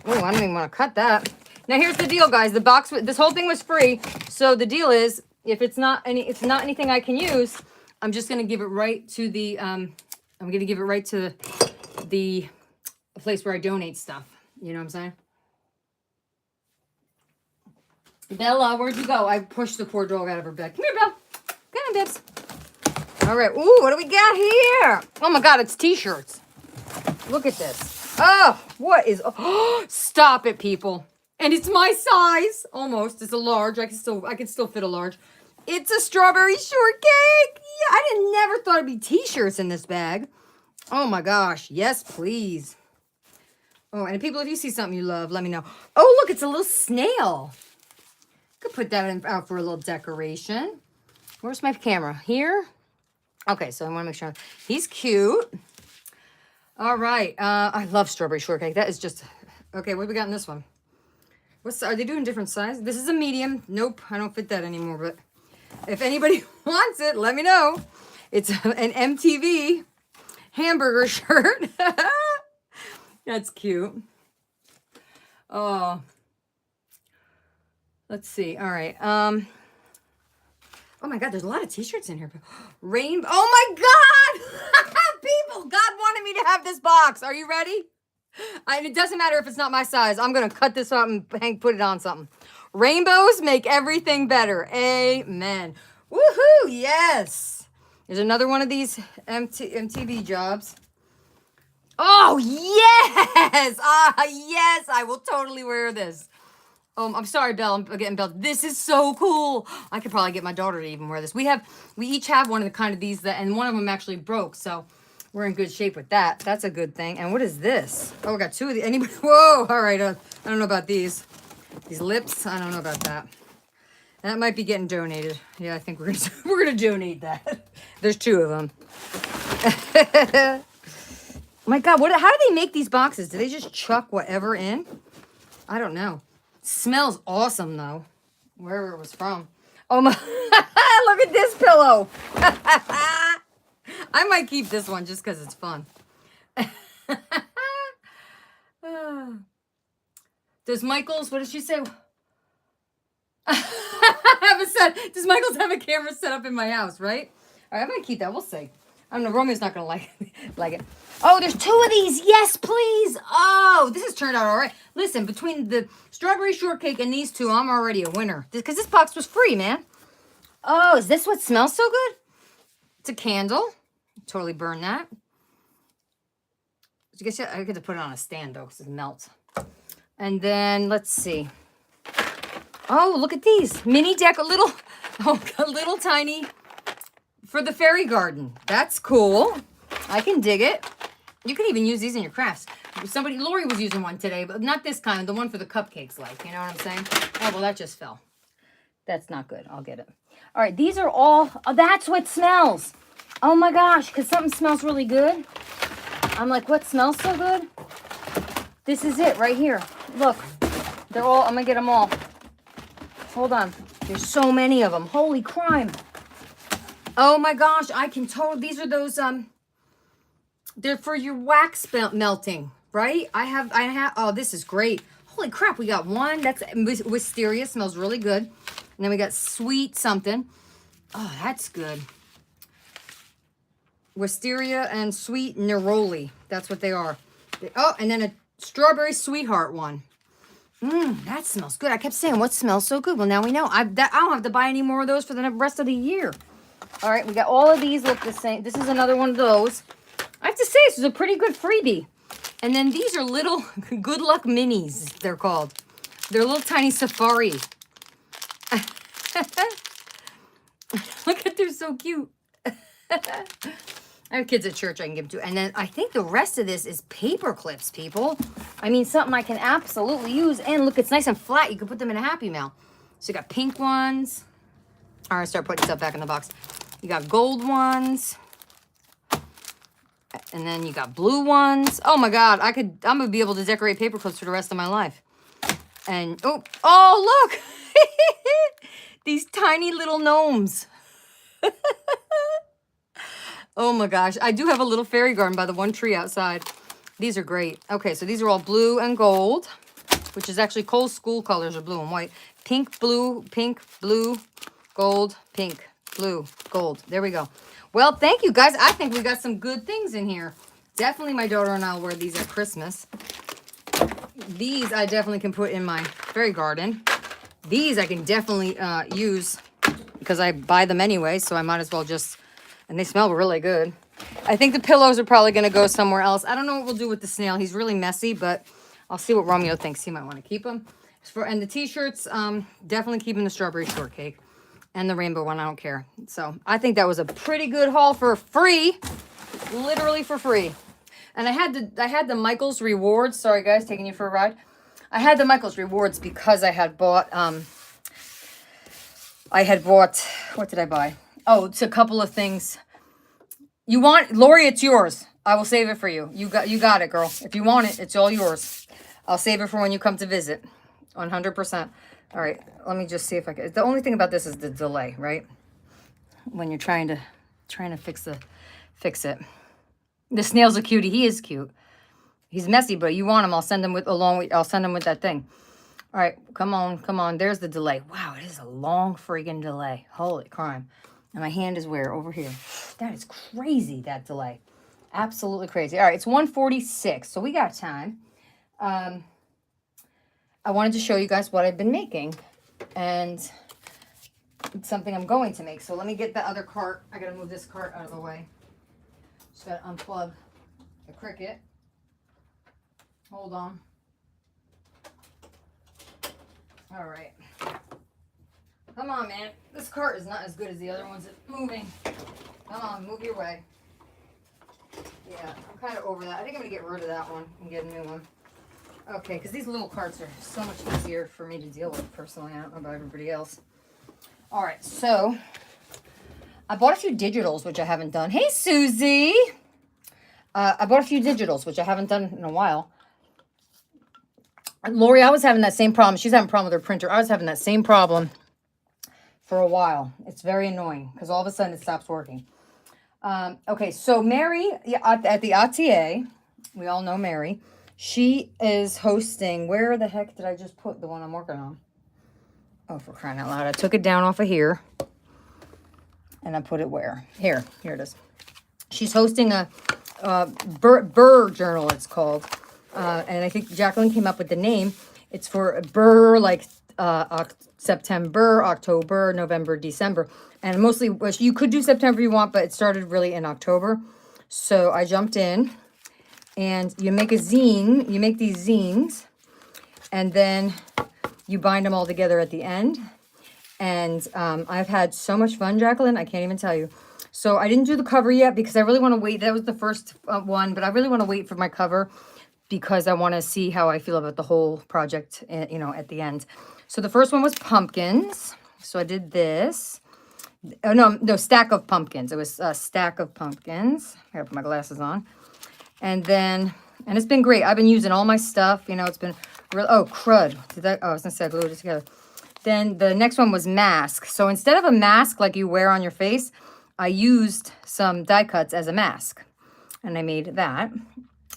Oh, I don't even want to cut that. Now here's the deal, guys. The box, this whole thing was free. So the deal is, if it's not anything I can use, I'm just gonna give it right to the the place where I donate stuff. You know what I'm saying? Bella, where'd you go? I pushed the poor dog out of her bed. Come here, Belle. Come on, Bibs. All right. Ooh, what do we got here? Oh my God, it's t-shirts. Look at this. Oh, what is? Oh, stop it, people. And it's my size. Almost. It's a large. I can still fit a large. It's a strawberry shortcake. Yeah, I never thought it'd be t-shirts in this bag. Oh my gosh. Yes, please. Oh, and people, if you see something you love, let me know. Oh, look, it's a little snail. Could put that out for a little decoration. Where's my camera? Here? Okay, so I want to make sure. He's cute. All right. I love strawberry shortcake. That is just... Okay, what do we got in this one? Are they doing different size? This is a medium. Nope, I don't fit that anymore, but if anybody wants it, let me know. It's an MTV hamburger shirt. That's cute. Oh, let's see. All right. Oh my God, there's a lot of t-shirts in here. Rainbow. Oh my God. People, God wanted me to have this box. Are you ready? It doesn't matter if it's not my size. I'm going to cut this up and put it on something. Rainbows make everything better. Amen. Woohoo. Yes. There's another one of these MTV jobs. Oh, yes. Yes. I will totally wear this. I'm sorry, Belle. I'm getting Belle. This is so cool. I could probably get my daughter to even wear this. We each have one of the kind of these and one of them actually broke. So we're in good shape with that. That's a good thing. And what is this? Oh, we got two of these. Anybody? Whoa. All right. I don't know about these. These lips. I don't know about that. That might be getting donated. Yeah, I think we're gonna donate that. There's two of them. My God, how do they make these boxes? Do they just chuck whatever in? I don't know. Smells awesome though, wherever it was from. Oh my! Look at this pillow. I might keep this one just because it's fun. Does Michael's? What did she say? Does Michael's have a camera set up in my house? Right? All right, I might keep that. We'll see. I don't know. Romeo's not gonna like it. Oh, there's two of these. Yes, please. Oh, this has turned out all right. Listen, between the strawberry shortcake and these two, I'm already a winner. Because this box was free, man. Oh, is this what smells so good? It's a candle. Totally burn that. I guess I get to put it on a stand though, because it melts. And then let's see. Oh, look at these mini little tiny. For the fairy garden. That's cool. I can dig it. You can even use these in your crafts. Lori was using one today, but not this kind. The one for the cupcakes, you know what I'm saying? Oh, well, that just fell. That's not good. I'll get it. All right, these are all... Oh, that's what smells. Oh, my gosh, because something smells really good. I'm like, what smells so good? This is it right here. Look. They're all... I'm going to get them all. Hold on. There's so many of them. Holy crime. Oh my gosh, I can totally, these are those, they're for your wax melting, right? I have, oh, this is great. Holy crap, we got one, that's wisteria, smells really good. And then we got sweet something. Oh, that's good. Wisteria and sweet neroli, that's what they are. Oh, and then a strawberry sweetheart one. That smells good. I kept saying, what smells so good? Well, now we know. I don't have to buy any more of those for the rest of the year. All right, we got all of these look the same. This is another one of those. I have to say, this is a pretty good freebie. And then these are little Good Luck Minis, they're called. They're little tiny safari. Look at, they're so cute. I have kids at church I can give them to. And then I think the rest of this is paper clips, people. I mean, something I can absolutely use. And look, it's nice and flat. You can put them in a Happy Mail. So you got pink ones. All right, start putting stuff back in the box. You got gold ones. And then you got blue ones. Oh my God, I'm gonna be able to decorate paper clips for the rest of my life. And, oh look! These tiny little gnomes. Oh my gosh, I do have a little fairy garden by the one tree outside. These are great. Okay, so these are all blue and gold, which is actually Cole's school colors are blue and white. Pink, blue, gold, pink, blue, gold. There we go. Well, thank you guys. I think we got some good things in here. Definitely my daughter and I will wear these at Christmas. These I definitely can put in my fairy garden. These I can definitely use because I buy them anyway, so I might as well just, and they smell really good. I think the pillows are probably going to go somewhere else. I don't know what we'll do with the snail. He's really messy, but I'll see what Romeo thinks. He might want to keep them. And the t-shirts, definitely keeping the strawberry shortcake. And the rainbow one, I don't care. So I think that was a pretty good haul for free. Literally for free. And I had the Michael's Rewards. Sorry guys, taking you for a ride. I had the Michael's Rewards because I had bought I had bought, what did I buy? Oh, it's a couple of things. You want, Lori, it's yours. I will save it for you. You got it, girl. If you want it, it's all yours. I'll save it for when you come to visit. 100%. All right, let me just see if I can. The only thing about this is the delay, right? When you're trying to fix it. The snail's a cutie. He is cute. He's messy, but you want him. I'll send him with that thing. All right, come on. There's the delay. Wow, it is a long friggin' delay. Holy crime. And my hand is where? Over here. That is crazy, that delay. Absolutely crazy. All right, it's 1:46, so we got time. I wanted to show you guys what I've been making. And it's something I'm going to make. So let me get the other cart. I got to move this cart out of the way. Just got to unplug the Cricut. Hold on. All right. Come on, man. This cart is not as good as the other ones at moving. Come on, move your way. Yeah, I'm kind of over that. I think I'm going to get rid of that one and get a new one. Okay, because these little carts are so much easier for me to deal with personally. I don't know about everybody else. All right, so I bought a few digitals, which I haven't done. Hey, Susie. I bought a few digitals, which I haven't done in a while. Lori, I was having that same problem. She's having a problem with her printer. I was having that same problem for a while. It's very annoying because all of a sudden it stops working. Okay, so Mary at the ATA, we all know Mary. She is hosting, where the heck did I just put the one I'm working on? Oh, for crying out loud. I took it down off of here and I put it where? Here it is. She's hosting a Burr journal, it's called. And I think Jacqueline came up with the name. It's for Burr, like September, October, November, December. And mostly, you could do September if you want, but it started really in October. So I jumped in, and you make a zine. You make these zines, and then you bind them all together at the end. And I've had so much fun, Jacqueline. I can't even tell you. So I didn't do the cover yet because I really want to wait. That was the first one, but I really want to wait for my cover because I want to see how I feel about the whole project, you know, at the end. So the first one was pumpkins. So I did this. Oh, no, stack of pumpkins. It was a stack of pumpkins. I gotta put my glasses on. And then, and it's been great. I've been using all my stuff. You know, it's been real. Oh, crud. I was gonna say I glued it together. Then the next one was mask. So instead of a mask like you wear on your face, I used some die cuts as a mask. And I made that.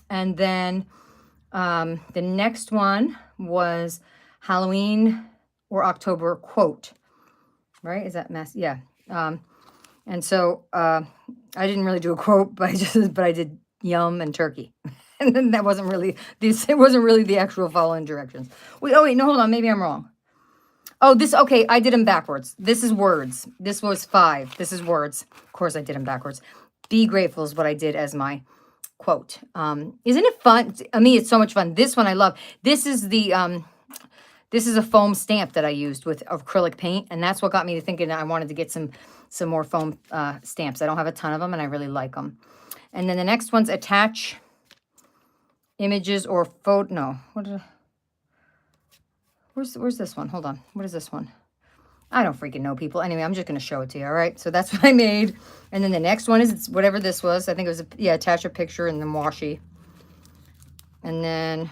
And then the next one was Halloween or October quote. Right? Is that mask? Yeah. And so I didn't really do a quote, but I did yum and turkey. And then that wasn't really it wasn't really the actual following directions. Wait, no, hold on, maybe I'm wrong. Oh, okay, I did them backwards. This is words. This was 5. This is words. Of course I did them backwards. Be grateful is what I did as my quote. Isn't it fun? I mean, it's so much fun. This one I love. This is a foam stamp that I used with acrylic paint, and that's what got me to thinking I wanted to get some more foam stamps. I don't have a ton of them, and I really like them. And then the next one's attach images or photo. No, where's this one? Hold on. What is this one? I don't freaking know, people. Anyway, I'm just going to show it to you, all right? So that's what I made. And then the next one is whatever this was. I think it was, attach a picture and then washi. And then,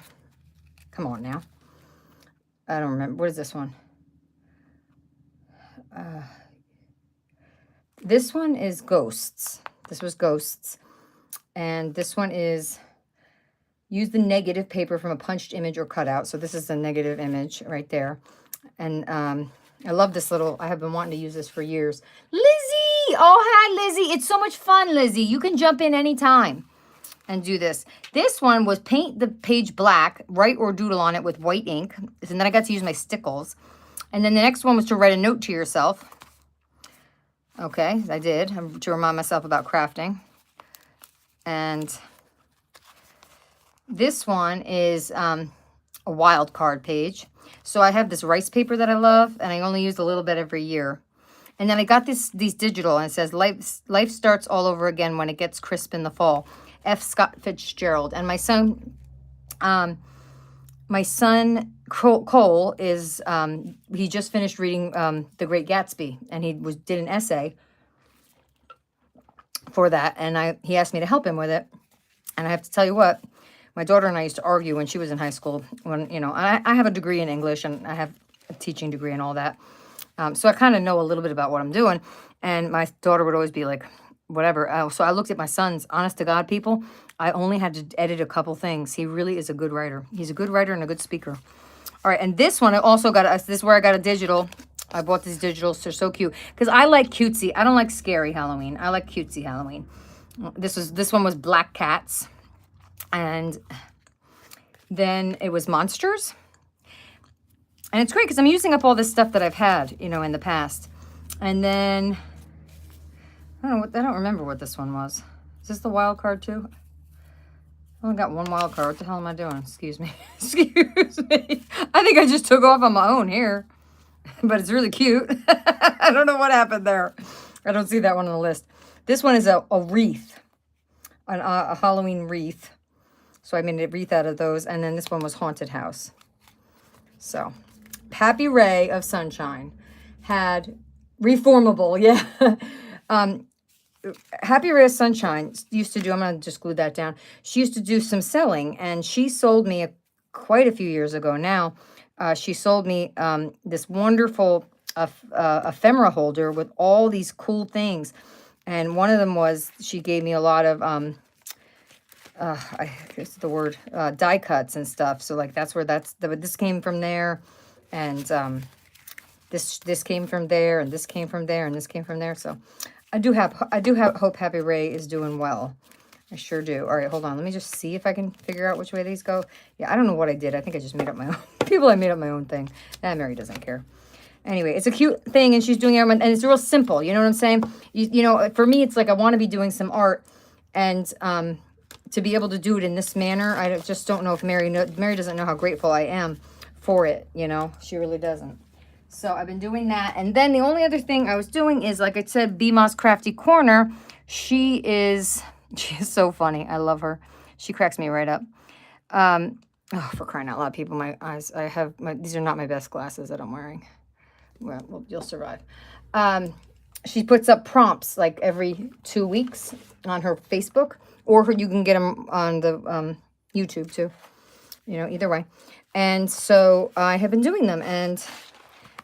come on now. I don't remember. What is this one? This one is ghosts. This was ghosts. And this one is use the negative paper from a punched image or cutout. So this is the negative image right there. And I love this little, I have been wanting to use this for years. Lizzie! Oh, hi, Lizzie. It's so much fun, Lizzie. You can jump in anytime and do this. This one was paint the page black, write or doodle on it with white ink. And then I got to use my stickles. And then the next one was to write a note to yourself. Okay, I did, to remind myself about crafting. And this one is a wild card page. So I have this rice paper that I love, and I only use a little bit every year. And then I got these digital, and it says, life starts all over again when it gets crisp in the fall. F. Scott Fitzgerald. And my son my son Cole is he just finished reading The Great Gatsby, and he did an essay for that, and he asked me to help him with it. And I have to tell you what, my daughter and I used to argue when she was in high school. When I have a degree in English, and I have a teaching degree and all that, so I kind of know a little bit about what I'm doing. And my daughter would always be like, whatever. So I looked at my son's, honest to God, people. I only had to edit a couple things. He really is a good writer. He's a good writer and a good speaker. All right, and this one I also got. This is where I got a digital. I bought these digitals. They're so cute because I like cutesy. I don't like scary Halloween. I like cutesy Halloween. This one was Black Cats, and then it was Monsters. And it's great because I'm using up all this stuff that I've had, in the past. And then I don't remember what this one was. Is this the wild card too? I only got one wild card. What the hell am I doing? Excuse me. Excuse me. I think I just took off on my own here. But it's really cute. I don't know what happened there. I don't see that one on the list. This one is a wreath. A Halloween wreath. So I made a wreath out of those. And then this one was Haunted House. So, Happy Ray of Sunshine had reformable, yeah. Happy Ray of Sunshine used to do, I'm going to just glue that down. She used to do some selling, and she sold me quite a few years ago now. She sold me this wonderful ephemera holder with all these cool things. And one of them was, she gave me a lot of, I guess the word, die cuts and stuff. So like that's where this came from there. And this came from there, and this came from there, and this came from there. So I do hope Happy Ray is doing well. I sure do. All right, hold on. Let me just see if I can figure out which way these go. Yeah, I don't know what I did. I think I just made up my own. I made up my own thing. Mary doesn't care. Anyway, it's a cute thing, and she's doing it, and it's real simple. You know what I'm saying? For me, it's like I want to be doing some art, and to be able to do it in this manner, I just don't know if Mary doesn't know how grateful I am for it. She really doesn't. So I've been doing that. And then the only other thing I was doing is, like I said, Bma's Crafty Corner. She is so funny. I love her. She cracks me right up. For crying out loud, people, my eyes, these are not my best glasses that I'm wearing. Well, you'll survive. She puts up prompts like every 2 weeks on her Facebook, or you can get them on the YouTube too. Either way. And so I have been doing them, and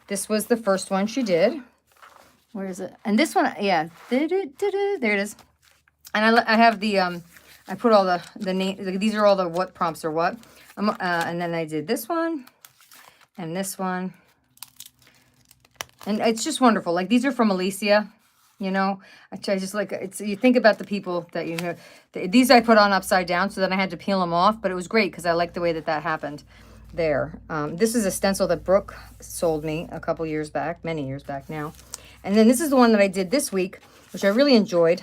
this was the first one she did. Where is it? And this one, yeah, there it is. And I have the I put all the name. These are all the what prompts are what. And then I did this one, and this one, and it's just wonderful. Like these are from Alicia. I just like it's. You think about the people that these I put on upside down, so then I had to peel them off. But it was great because I like the way that happened. There. This is a stencil that Brooke sold me a couple years back, many years back now. And then this is the one that I did this week, which I really enjoyed.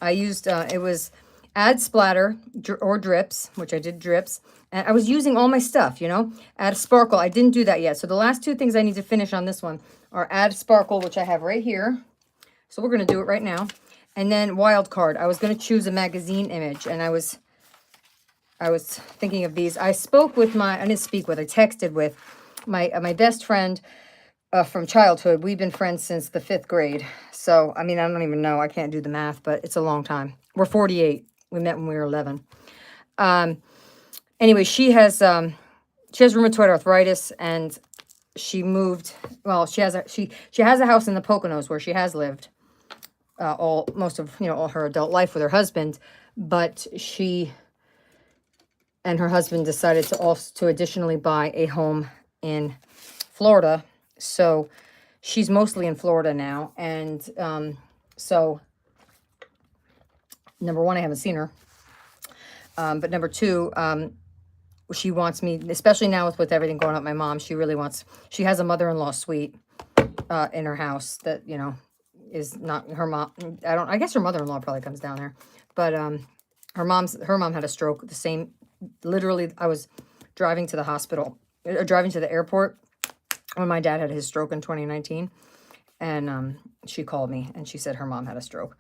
I used, it was add splatter or drips, which I did drips. And I was using all my stuff, add sparkle. I didn't do that yet. So the last two things I need to finish on this one are add sparkle, which I have right here. So we're going to do it right now. And then wild card. I was going to choose a magazine image, and I was thinking of these. I texted with my best friend from childhood. We've been friends since the 5th grade. So, I don't even know. I can't do the math, but it's a long time. We're 48. We met when we were 11. Anyway, she has rheumatoid arthritis, and she moved. Well, she has a house in the Poconos where she has lived most of all her adult life with her husband, but she and her husband decided to additionally buy a home in Florida. So she's mostly in Florida now. And so, number one, I haven't seen her. But number two, she wants me, especially now with everything going on with my mom, she has a mother-in-law suite in her house that, is not her mom. I guess her mother-in-law probably comes down there. But her mom had a stroke literally, I was driving to the airport when my dad had his stroke in 2019. And she called me, and she said her mom had a stroke.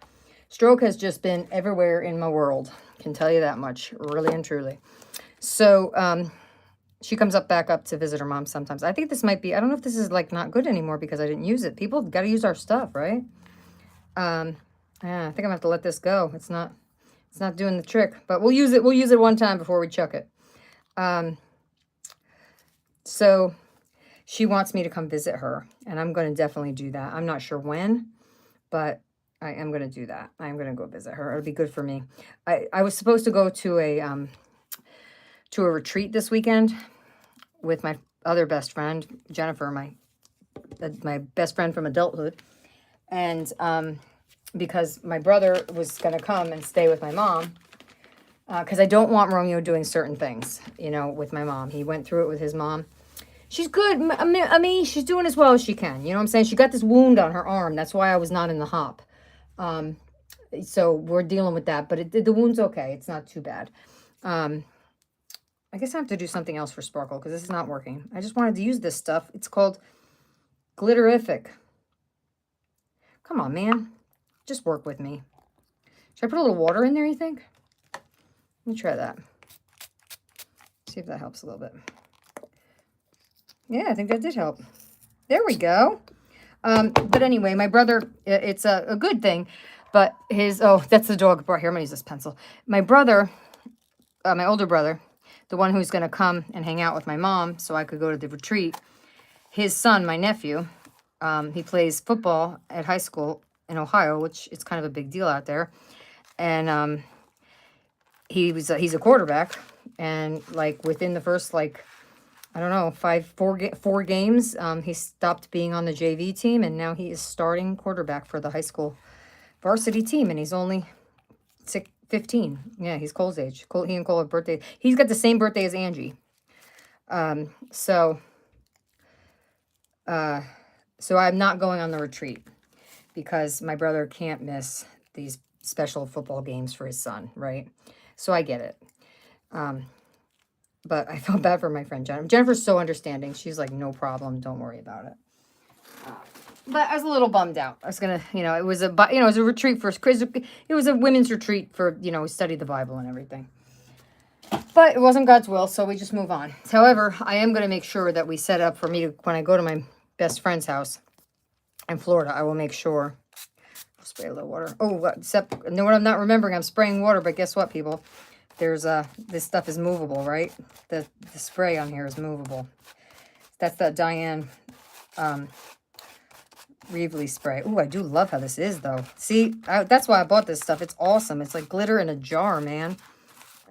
Stroke has just been everywhere in my world. Can tell you that much, really and truly. So she comes back up to visit her mom sometimes. I think this might be, I don't know if this is like not good anymore because I didn't use it. People got to use our stuff, right? Yeah, I think I'm gonna have to let this go. It's not doing the trick, but we'll use it. We'll use it one time before we chuck it. So she wants me to come visit her, and I'm going to definitely do that. I'm not sure when, but I am going to do that. I'm going to go visit her. It'll be good for me. I was supposed to go to a retreat this weekend with my other best friend, Jennifer, my best friend from adulthood. And because my brother was going to come and stay with my mom, because I don't want Romeo doing certain things, you know, with my mom. He went through it with his mom. She's good. I mean, she's doing as well as she can. You know what I'm saying? She got this wound on her arm. That's why I was not in the hop. So we're dealing with that. But the wound's okay. It's not too bad. I guess I have to do something else for Sparkle because this is not working. I just wanted to use this stuff. It's called Glitterific. Come on, man. Just work with me. Should I put a little water in there, you think? Let me try that. See if that helps a little bit. Yeah, I think that did help. There we go. But anyway, my brother, it's a good thing. But that's the dog brought here. I'm going to use this pencil. My brother, my older brother, the one who's going to come and hang out with my mom so I could go to the retreat, his son, my nephew, he plays football at high school in Ohio, which is kind of a big deal out there. And he's a quarterback. And like within the first, like, I don't know, four games, he stopped being on the JV team. And now he is starting quarterback for the high school varsity team. And he's only 15. Yeah, he's Cole's age. He and Cole have birthday. He's got the same birthday as Angie. So I'm not going on the retreat because my brother can't miss these special football games for his son, right? So I get it. But I felt bad for my friend Jennifer. Jennifer's so understanding. She's like, no problem. Don't worry about it. But I was a little bummed out. I was going to, it was a retreat for, it was a women's retreat for, we studied the Bible and everything. But it wasn't God's will, so we just move on. However, I am going to make sure that we set up for me when I go to my best friend's house in Florida. I will make sure. I'll spray a little water. Oh, except, no, what I'm not remembering, I'm spraying water, but guess what, people? There's this stuff is movable, right? The spray on here is movable. That's that Diane Reevely spray. Ooh, I do love how this is, though. See, that's why I bought this stuff. It's awesome. It's like glitter in a jar, man.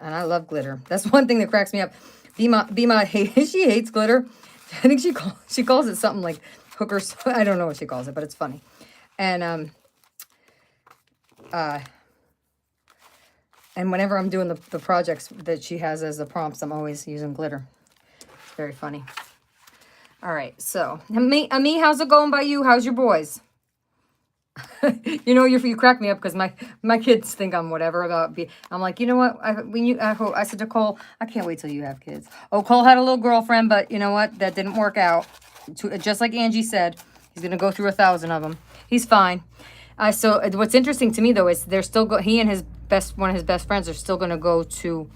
And I love glitter. That's one thing that cracks me up. Bima she hates glitter. I think she calls it something like hookers. I don't know what she calls it, but it's funny. And whenever I'm doing the projects that she has as the prompts, I'm always using glitter. It's very funny. All right, so Ami, how's it going by you? How's your boys? You crack me up because my kids think I'm whatever about. I'm like, you know what? I said to Cole, I can't wait till you have kids. Oh, Cole had a little girlfriend, but you know what? That didn't work out. Just like Angie said, he's gonna go through 1,000 of them. He's fine. So what's interesting to me though is they're still he and one of his best friends are still gonna go to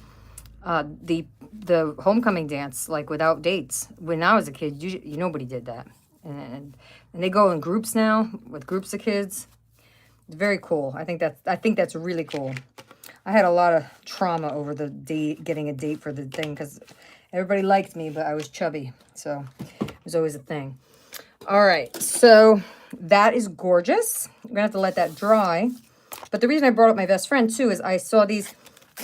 the homecoming dance, like without dates. When I was a kid, nobody did that, and they go in groups now with groups of kids. It's very cool. I think that's really cool. I had a lot of trauma over the date, getting a date for the thing, because everybody liked me, but I was chubby, so it was always a thing. All right, so that is gorgeous. I'm gonna have to let that dry. But the reason I brought up my best friend too is I saw these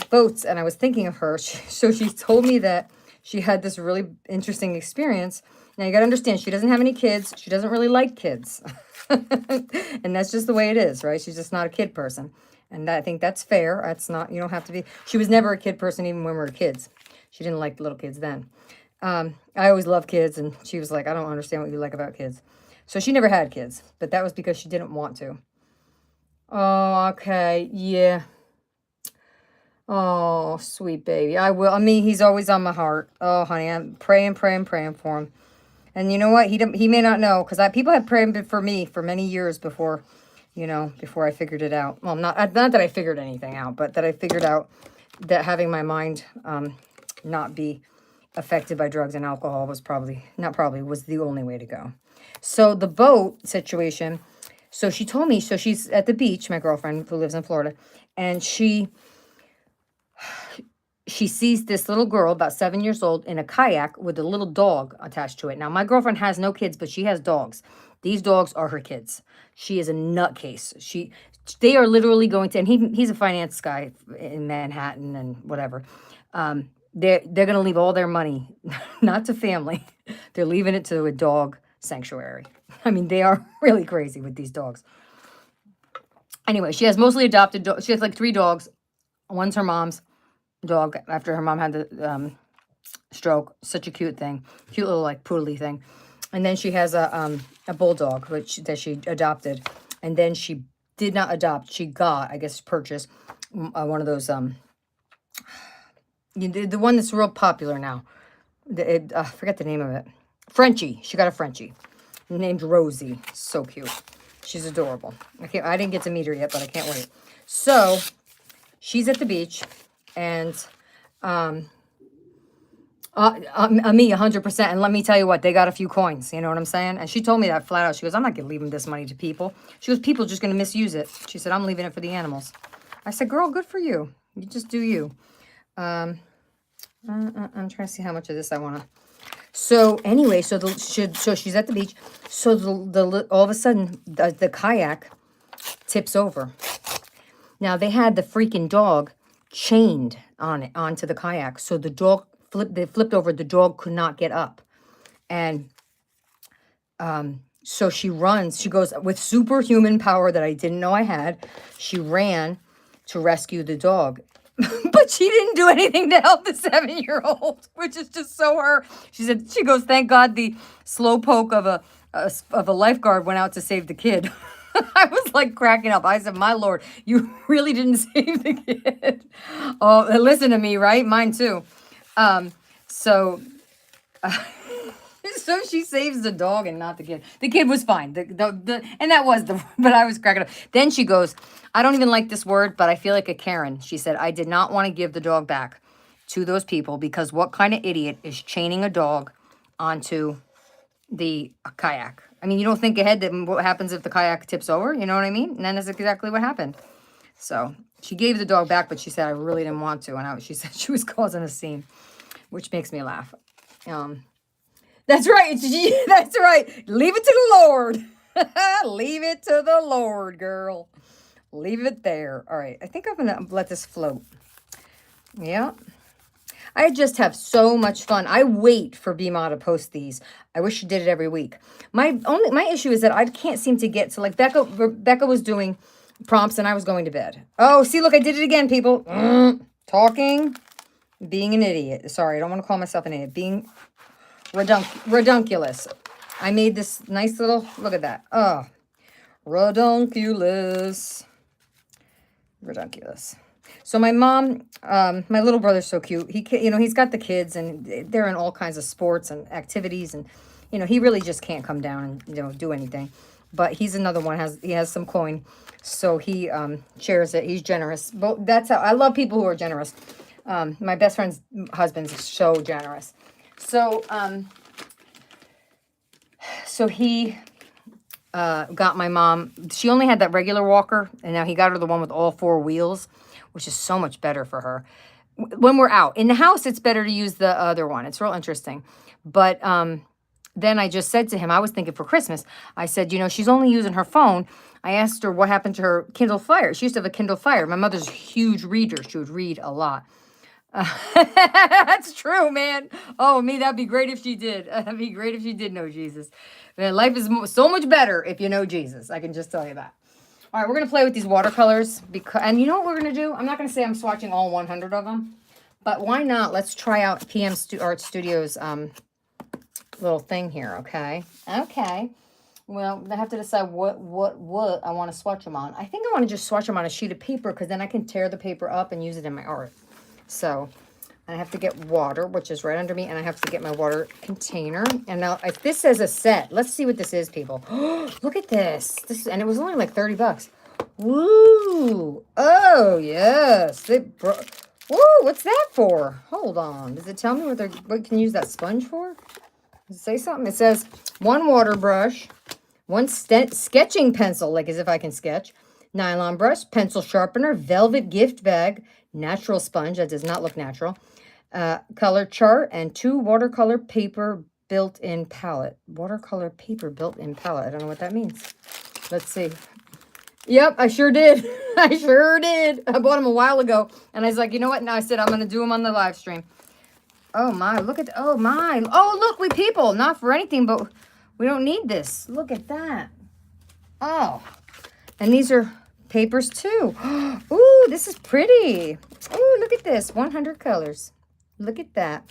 boats and I was thinking of her. So she told me that she had this really interesting experience. Now you got to understand, she doesn't have any kids. She doesn't really like kids. And that's just the way it is, right? She's just not a kid person. And I think that's fair. That's not, you don't have to be. She was never a kid person even when we were kids. She didn't like little kids then. I always loved kids. And she was like, I don't understand what you like about kids. So she never had kids. But that was because she didn't want to. Oh, okay. Yeah. Oh, sweet baby. I will. I mean, he's always on my heart. Oh, honey, I'm praying for him. And you know what? He may not know, because people have prayed for me for many years before, before I figured it out. Well, not that I figured anything out, but that I figured out that having my mind not be affected by drugs and alcohol was was the only way to go. So the boat situation, so she told me, so she's at the beach, my girlfriend who lives in Florida, and she sees this little girl about 7 years old in a kayak with a little dog attached to it. Now, my girlfriend has no kids, but she has dogs. These dogs are her kids. She is a nutcase. They are literally going to, and he's a finance guy in Manhattan and whatever. They're going to leave all their money, not to family. They're leaving it to a dog sanctuary. I mean, they are really crazy with these dogs. Anyway, she has mostly adopted dogs. She has like 3 dogs. One's her mom's dog after her mom had the stroke. Such a cute thing. Cute little like poodly thing. And then she has a bulldog that she adopted. And then she did not adopt. She got, I guess, purchased one of those the one that's real popular now. I forget the name of it. Frenchie. She got a Frenchie named Rosie. So cute. She's adorable. I didn't get to meet her yet, but I can't wait. So she's at the beach, and me 100%. And let me tell you what, they got a few coins. You know what I'm saying? And she told me that flat out. She goes, I'm not gonna leave this money to people. She goes, people just gonna misuse it. She said, I'm leaving it for the animals. I said, girl, good for you. You just do you. I'm trying to see how much of this I want to. So anyway, so she's at the beach. So all of a sudden the kayak tips over. Now they had the freaking dog chained onto the kayak. So the dog flipped over. The dog could not get up, and so she runs. She goes with superhuman power that I didn't know I had. She ran to rescue the dog. But she didn't do anything to help the 7-year-old, which is just so her. She goes, thank God the slow poke of a lifeguard went out to save the kid. I was like cracking up. I said, my Lord, you really didn't save the kid. Oh, listen to me, right? Mine too. So she saves the dog and not the kid. The kid was fine. And that was but I was cracking up. Then she goes, I don't even like this word, but I feel like a Karen. She said, I did not want to give the dog back to those people because what kind of idiot is chaining a dog onto the kayak? I mean, you don't think ahead that what happens if the kayak tips over? You know what I mean? And then that's exactly what happened. So she gave the dog back, but she said, I really didn't want to. And she said she was causing a scene, which makes me laugh. That's right. That's right. Leave it to the Lord. Leave it to the Lord, girl. Leave it there. All right. I think I'm going to let this float. Yeah. I just have so much fun. I wait for BMA to post these. I wish she did it every week. My issue is that I can't seem to get to, like, Becca was doing prompts and I was going to bed. Oh, see, look, I did it again, people. Talking, being an idiot. Sorry, I don't want to call myself an idiot. Being redunculous. I made this nice little, look at that. Oh, redunculous. So my mom, my little brother's so cute. He's got the kids and they're in all kinds of sports and activities, and he really just can't come down and do anything. But he's another one. He has some coin, so he shares it. He's generous. But that's how I love people who are generous. My best friend's husband's so generous. So he got my mom. She only had that regular walker, and now he got her the one with all 4 wheels, which is so much better for her. When we're out in the house, it's better to use the other one. It's real interesting. But then I just said to him, I was thinking for Christmas, I said, she's only using her phone. I asked her what happened to her Kindle Fire. She used to have a Kindle Fire. My mother's a huge reader. She would read a lot. That's true, man. Oh, that'd be great if she did. That'd be great if she did know Jesus. Man, life is so much better if you know Jesus. I can just tell you that. All right, we're going to play with these watercolors. And you know what we're going to do? I'm not going to say I'm swatching all 100 of them. But why not? Let's try out PM Art Studios' little thing here, okay? Okay. Well, I have to decide what I want to swatch them on. I think I want to just swatch them on a sheet of paper because then I can tear the paper up and use it in my art. So I have to get water, which is right under me, and I have to get my water container. And now, if this says a set, let's see what this is, people. Look at this. And it was only like $30. Woo! Oh, yes. Whoa, what's that for? Hold on. Does it tell me what you can use that sponge for? Does it say something? It says 1 water brush, 1 sketching pencil, like as if I can sketch, nylon brush, pencil sharpener, velvet gift bag, natural sponge. That does not look natural. Color chart, and 2 watercolor paper built-in palette. Watercolor paper built-in palette. I don't know what that means. Let's see. Yep, I sure did. I sure did. I bought them a while ago. And I was like, you know what? Now I said I'm going to do them on the live stream. Oh, my. Look at... Oh, my. Oh, look, we people. Not for anything, but we don't need this. Look at that. Oh. And these are papers, too. Ooh, this is pretty. Ooh, look at this. 100 colors. Look at that.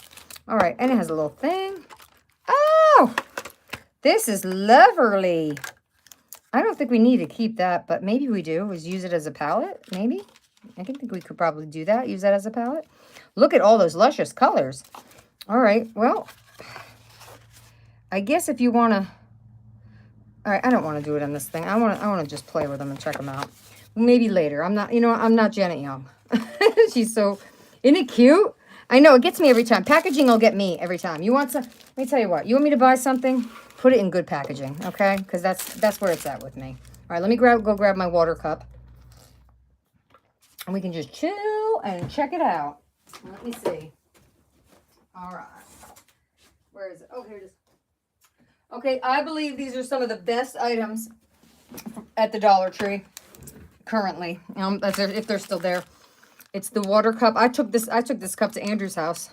All right. And it has a little thing. Oh, this is lovely. I don't think we need to keep that, but maybe we do. Is use it as a palette, maybe? I think we could probably do that. Use that as a palette. Look at all those luscious colors. All right, well, I guess if you want to... All right, I don't want to do it on this thing. I want to just play with them and check them out. Maybe later. I'm not, I'm not Janet Young. She's so... Isn't it cute? I know, it gets me every time. Packaging will get me every time. You want some... Let me tell you what. You want me to buy something? Put it in good packaging, okay? Because that's where it's at with me. All right, let me go grab my water cup. And we can just chill and check it out. Let me see. All right. Where is it? Oh, here it is. Okay, I believe these are some of the best items at the Dollar Tree currently. If they're still there. It's the water cup. I took this cup to Andrew's house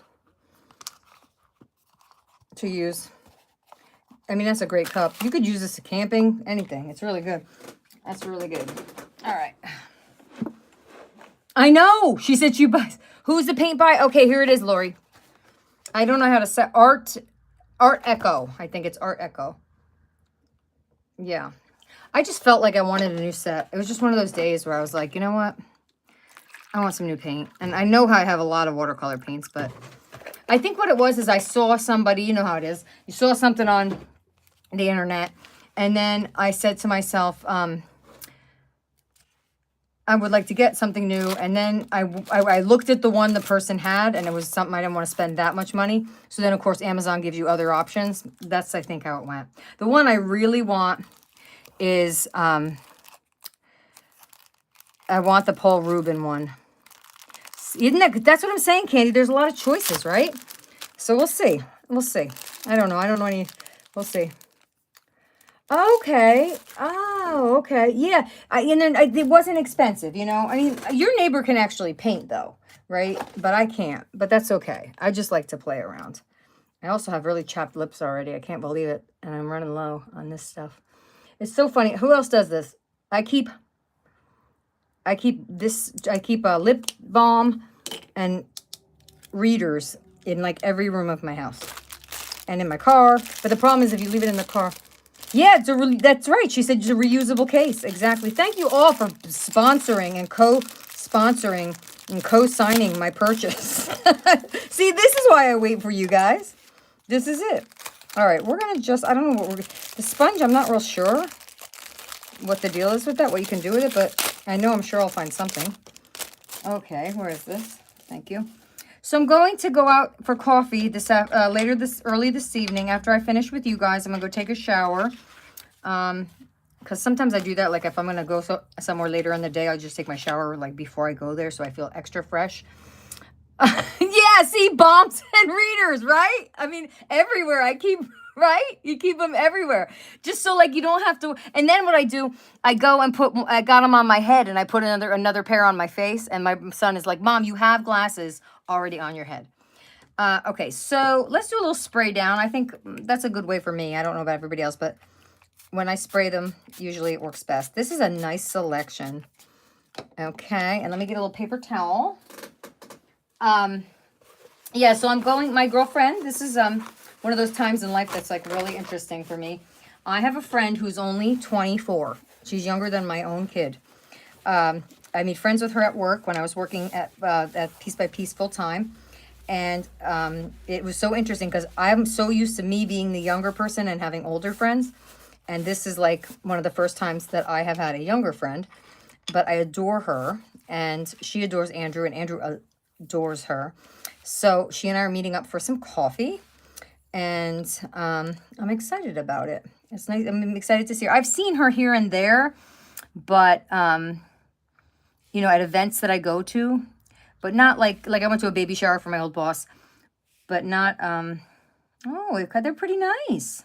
to use. I mean, that's a great cup. You could use this to camping, anything. It's really good. That's really good. All right. I know. She said she buys. Who's the paint by? Okay, here it is, Lori. I don't know how to say Art Echo. I think it's Art Echo. Yeah. I just felt like I wanted a new set. It was just one of those days where I was like, you know what? I want some new paint. And I know how I have a lot of watercolor paints, but I think what it was is I saw somebody, you know how it is. You saw something on the internet, and then I said to myself, I would like to get something new, and then I looked at the one the person had, and it was something I didn't want to spend that much money. So then, of course, Amazon gives you other options. That's, I think, how it went. The one I really want is, I want the Paul Rubin one. That's what I'm saying, Candy. There's a lot of choices, right? So we'll see. We'll see. I don't know any. We'll see. Okay. Oh, okay. Yeah. It wasn't expensive, I mean, your neighbor can actually paint, though, right? But I can't. But that's okay. I just like to play around. I also have really chapped lips already. I can't believe it. And I'm running low on this stuff. It's so funny. Who else does this? I keep a lip balm and readers in like every room of my house and in my car. But the problem is if you leave it in the car. Yeah, that's right. She said it's a reusable case. Exactly. Thank you all for sponsoring and co-sponsoring and co-signing my purchase. See, this is why I wait for you guys. This is it. All right, we're going to I don't know the sponge, I'm not real sure what the deal is with that, what you can do with it, but I'm sure I'll find something. Okay, where is this? Thank you. So I'm going to go out for coffee early this evening after I finish with you guys. I'm going to go take a shower. Because sometimes I do that, like if I'm going to go somewhere later in the day, I'll just take my shower like before I go there so I feel extra fresh. Yeah, see, balms and readers, right? I mean, everywhere I keep... Right? You keep them everywhere. Just so like you don't have to. And then what I do, I go and I got them on my head and I put another pair on my face. And my son is like, Mom, you have glasses already on your head. Okay, so let's do a little spray down. I think that's a good way for me. I don't know about everybody else, but when I spray them, usually it works best. This is a nice selection. Okay, and let me get a little paper towel. Yeah, so my girlfriend, this is, one of those times in life that's like really interesting for me. I have a friend who's only 24. She's younger than my own kid. I made friends with her at work when I was working at Piece by Piece full time. And it was so interesting because I'm so used to me being the younger person and having older friends. And this is like one of the first times that I have had a younger friend. But I adore her and she adores Andrew, and Andrew adores her. So she and I are meeting up for some coffee, and I'm excited about it. It's nice. I'm excited to see her. I've seen her here and there, but you know, at events that I go to, but not like I went to a baby shower for my old boss, but not oh, they're pretty nice.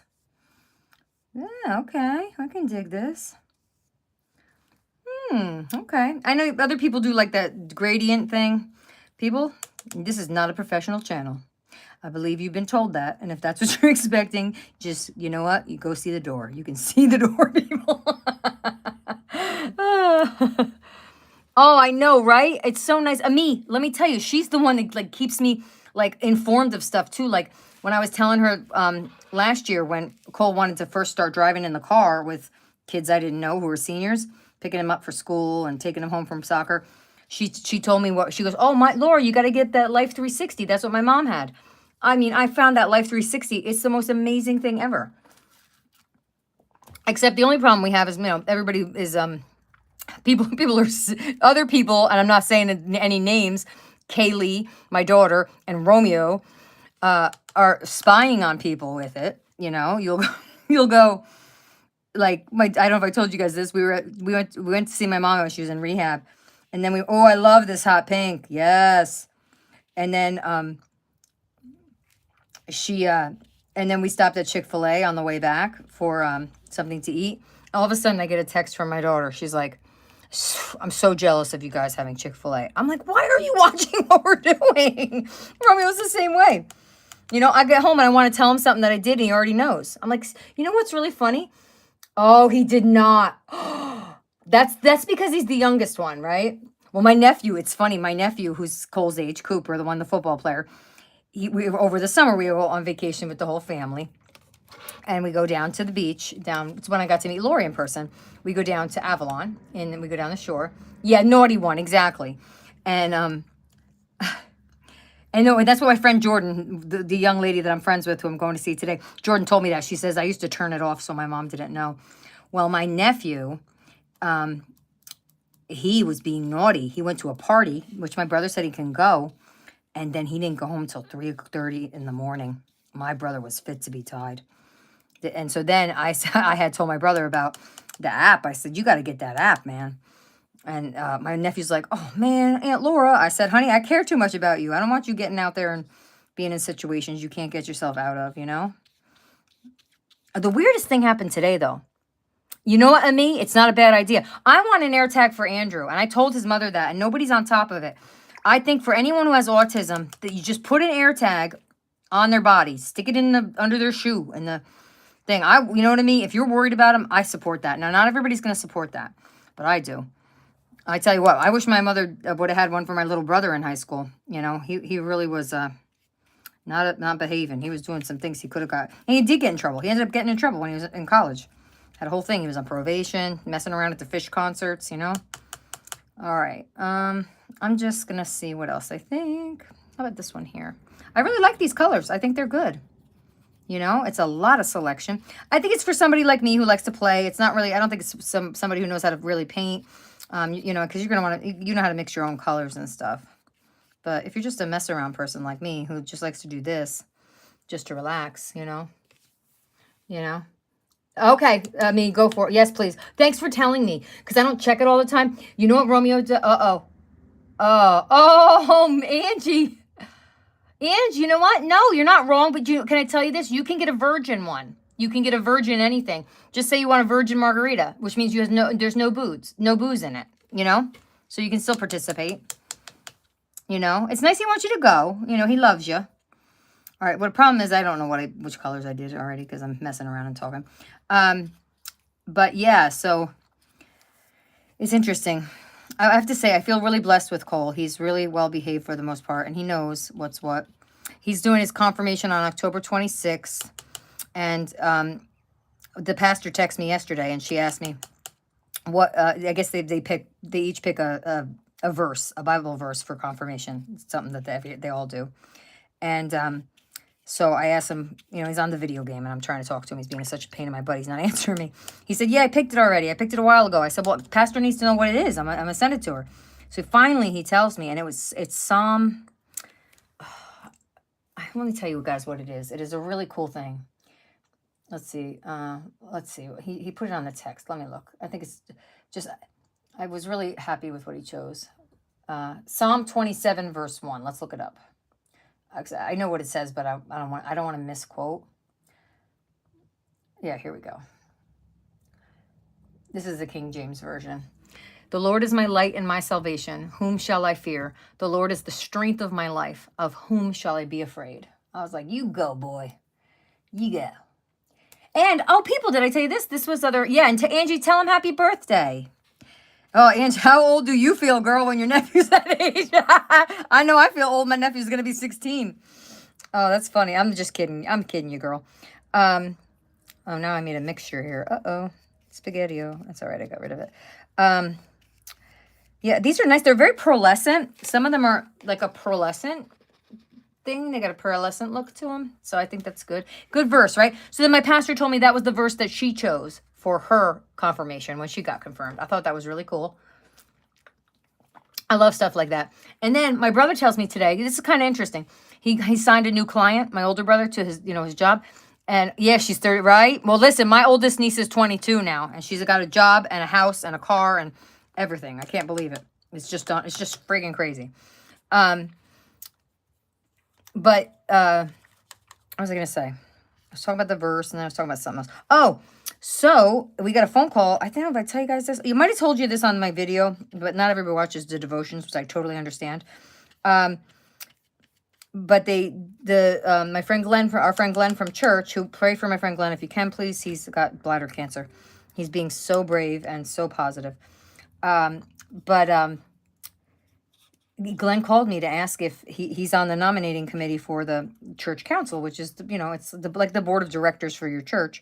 Yeah, okay. I can dig this. Okay. I know other people do like that gradient thing. People, this is not a professional channel. I believe you've been told that. And if that's what you're expecting, just, you know what? You go see the door. You can see the door, people. Oh, I know, right? It's so nice. Me, let me tell you, she's the one that like keeps me like informed of stuff too. Like when I was telling her last year when Cole wanted to first start driving in the car with kids I didn't know who were seniors, picking him up for school and taking him home from soccer. She told me what she goes, "Oh, my Laura, you got to get that Life 360. That's what my mom had." I mean, I found that Life 360. It's the most amazing thing ever. Except the only problem we have is, you know, everybody is people are other people, and I'm not saying any names. Kaylee, my daughter, and Romeo are spying on people with it. You know, you'll go like I don't know if I told you guys this. We went to see my mom when she was in rehab, and then oh, I love this hot pink. Yes, and then and then we stopped at Chick-fil-A on the way back for something to eat. All of a sudden, I get a text from my daughter. She's like, "I'm so jealous of you guys having Chick-fil-A." I'm like, "Why are you watching what we're doing?" Romeo's the same way. You know, I get home and I want to tell him something that I did and he already knows. I'm like, "You know what's really funny?" Oh, he did not. That's because he's the youngest one, right? Well, my nephew, it's funny. My nephew, who's Cole's age, Cooper, the football player, over the summer, we were on vacation with the whole family. And we go down to the beach. It's when I got to meet Lori in person. We go down to Avalon, and then we go down the shore. Yeah, naughty one, exactly. And and that's what my friend Jordan, the young lady that I'm friends with, who I'm going to see today, Jordan told me that. She says, "I used to turn it off so my mom didn't know." Well, my nephew, he was being naughty. He went to a party, which my brother said he can go, and then he didn't go home till 3:30 in the morning. My brother was fit to be tied. And so then I had told my brother about the app. I said, "You got to get that app, man." And my nephew's like, "Oh, man, Aunt Laura." I said, "Honey, I care too much about you. I don't want you getting out there and being in situations you can't get yourself out of, you know?" The weirdest thing happened today, though. You know what, Ami? It's not a bad idea. I want an AirTag for Andrew, and I told his mother that, and nobody's on top of it. I think for anyone who has autism, that you just put an AirTag on their body, stick it in under their shoe, and the thing. You know what I mean? If you're worried about them, I support that. Now, not everybody's going to support that, but I do. I tell you what, I wish my mother would have had one for my little brother in high school. You know, he really was not behaving. He was doing some things he could have got. And he did get in trouble. He ended up getting in trouble when he was in college. Had a whole thing. He was on probation, messing around at the fish concerts, you know. All right. I'm just going to see what else I think. How about this one here? I really like these colors. I think they're good. You know, it's a lot of selection. I think it's for somebody like me who likes to play. It's not really, I don't think it's somebody who knows how to really paint. You know, because you're going to want to, you know how to mix your own colors and stuff. But if you're just a mess around person like me who just likes to do this just to relax, you know. Okay, go for it. Yes, please. Thanks for telling me, because I don't check it all the time. You know what Romeo does? Angie. Angie, you know what? No, you're not wrong, but can I tell you this? You can get a virgin one. You can get a virgin anything. Just say you want a virgin margarita, which means there's no booze in it, you know? So you can still participate. You know? It's nice he wants you to go. You know, he loves you. All right, well, the problem is I don't know which colors I did already because I'm messing around and talking. But yeah, so it's interesting. I have to say, I feel really blessed with Cole. He's really well behaved for the most part, and he knows what's what. He's doing his confirmation on October 26th, and the pastor texted me yesterday, and she asked me what. I guess they each pick a verse, a Bible verse for confirmation. It's something that they all do, and so I asked him. You know, he's on the video game, and I'm trying to talk to him. He's being such a pain in my butt. He's not answering me. He said, "Yeah, I picked it already. I picked it a while ago." I said, "Well, pastor needs to know what it is. I'm gonna send it to her." So finally he tells me, and it's Psalm. Let me tell you guys what it is. It is a really cool thing. Let's see. Let's see. He put it on the text. Let me look. I think it's just, I was really happy with what he chose. Psalm 27 verse 1. Let's look it up. I know what it says, but I don't want to misquote. Yeah, here we go. This is the King James Version. The Lord is my light and my salvation. Whom shall I fear? The Lord is the strength of my life. Of whom shall I be afraid? I was like, you go, boy. You go. And, oh, people, did I tell you this? This was yeah, and to Angie, tell him happy birthday. Oh, Angie, how old do you feel, girl, when your nephew's that age? I know I feel old. My nephew's going to be 16. Oh, that's funny. I'm just kidding. I'm kidding you, girl. Oh, now I made a mixture here. Uh-oh. Spaghetti-o. That's all right. I got rid of it. Yeah, these are nice. They're very pearlescent. Some of them are like a pearlescent thing. They got a pearlescent look to them. So I think that's good. Good verse, right? So then my pastor told me that was the verse that she chose for her confirmation when she got confirmed. I thought that was really cool. I love stuff like that. And then my brother tells me today, this is kind of interesting. He signed a new client, my older brother, to his job. And yeah, she's 30, right? Well, listen, my oldest niece is 22 now, and she's got a job and a house and a car and everything. I can't believe it. It's just friggin' crazy. But what was I going to say? I was talking about the verse, and then I was talking about something else. Oh, so we got a phone call. I think if I tell you guys this, you might have told you this on my video, but not everybody watches the devotions, which I totally understand. But my friend Glenn, our friend Glenn from church, who pray for my friend Glenn if you can, please. He's got bladder cancer. He's being so brave and so positive. Glenn called me to ask if he's on the nominating committee for the church council, which is, it's like the board of directors for your church.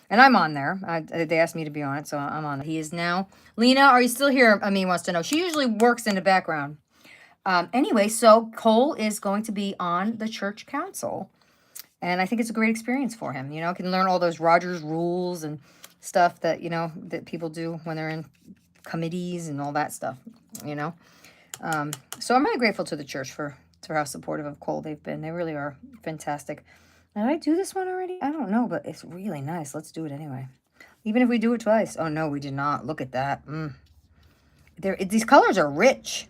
And I'm on there. They asked me to be on it, so I'm on it. He is now. Lena, are you still here? Amin wants to know. She usually works in the background. Anyway, so Cole is going to be on the church council. And I think it's a great experience for him. Can learn all those Rogers rules and stuff that, that people do when they're in committees and all that stuff, So I'm really grateful to the church for how supportive of Cole they've been. They really are fantastic. Did I do this one already? I don't know, but it's really nice. Let's do it anyway. Even if we do it twice. Oh, no, we did not. Look at that. These colors are rich.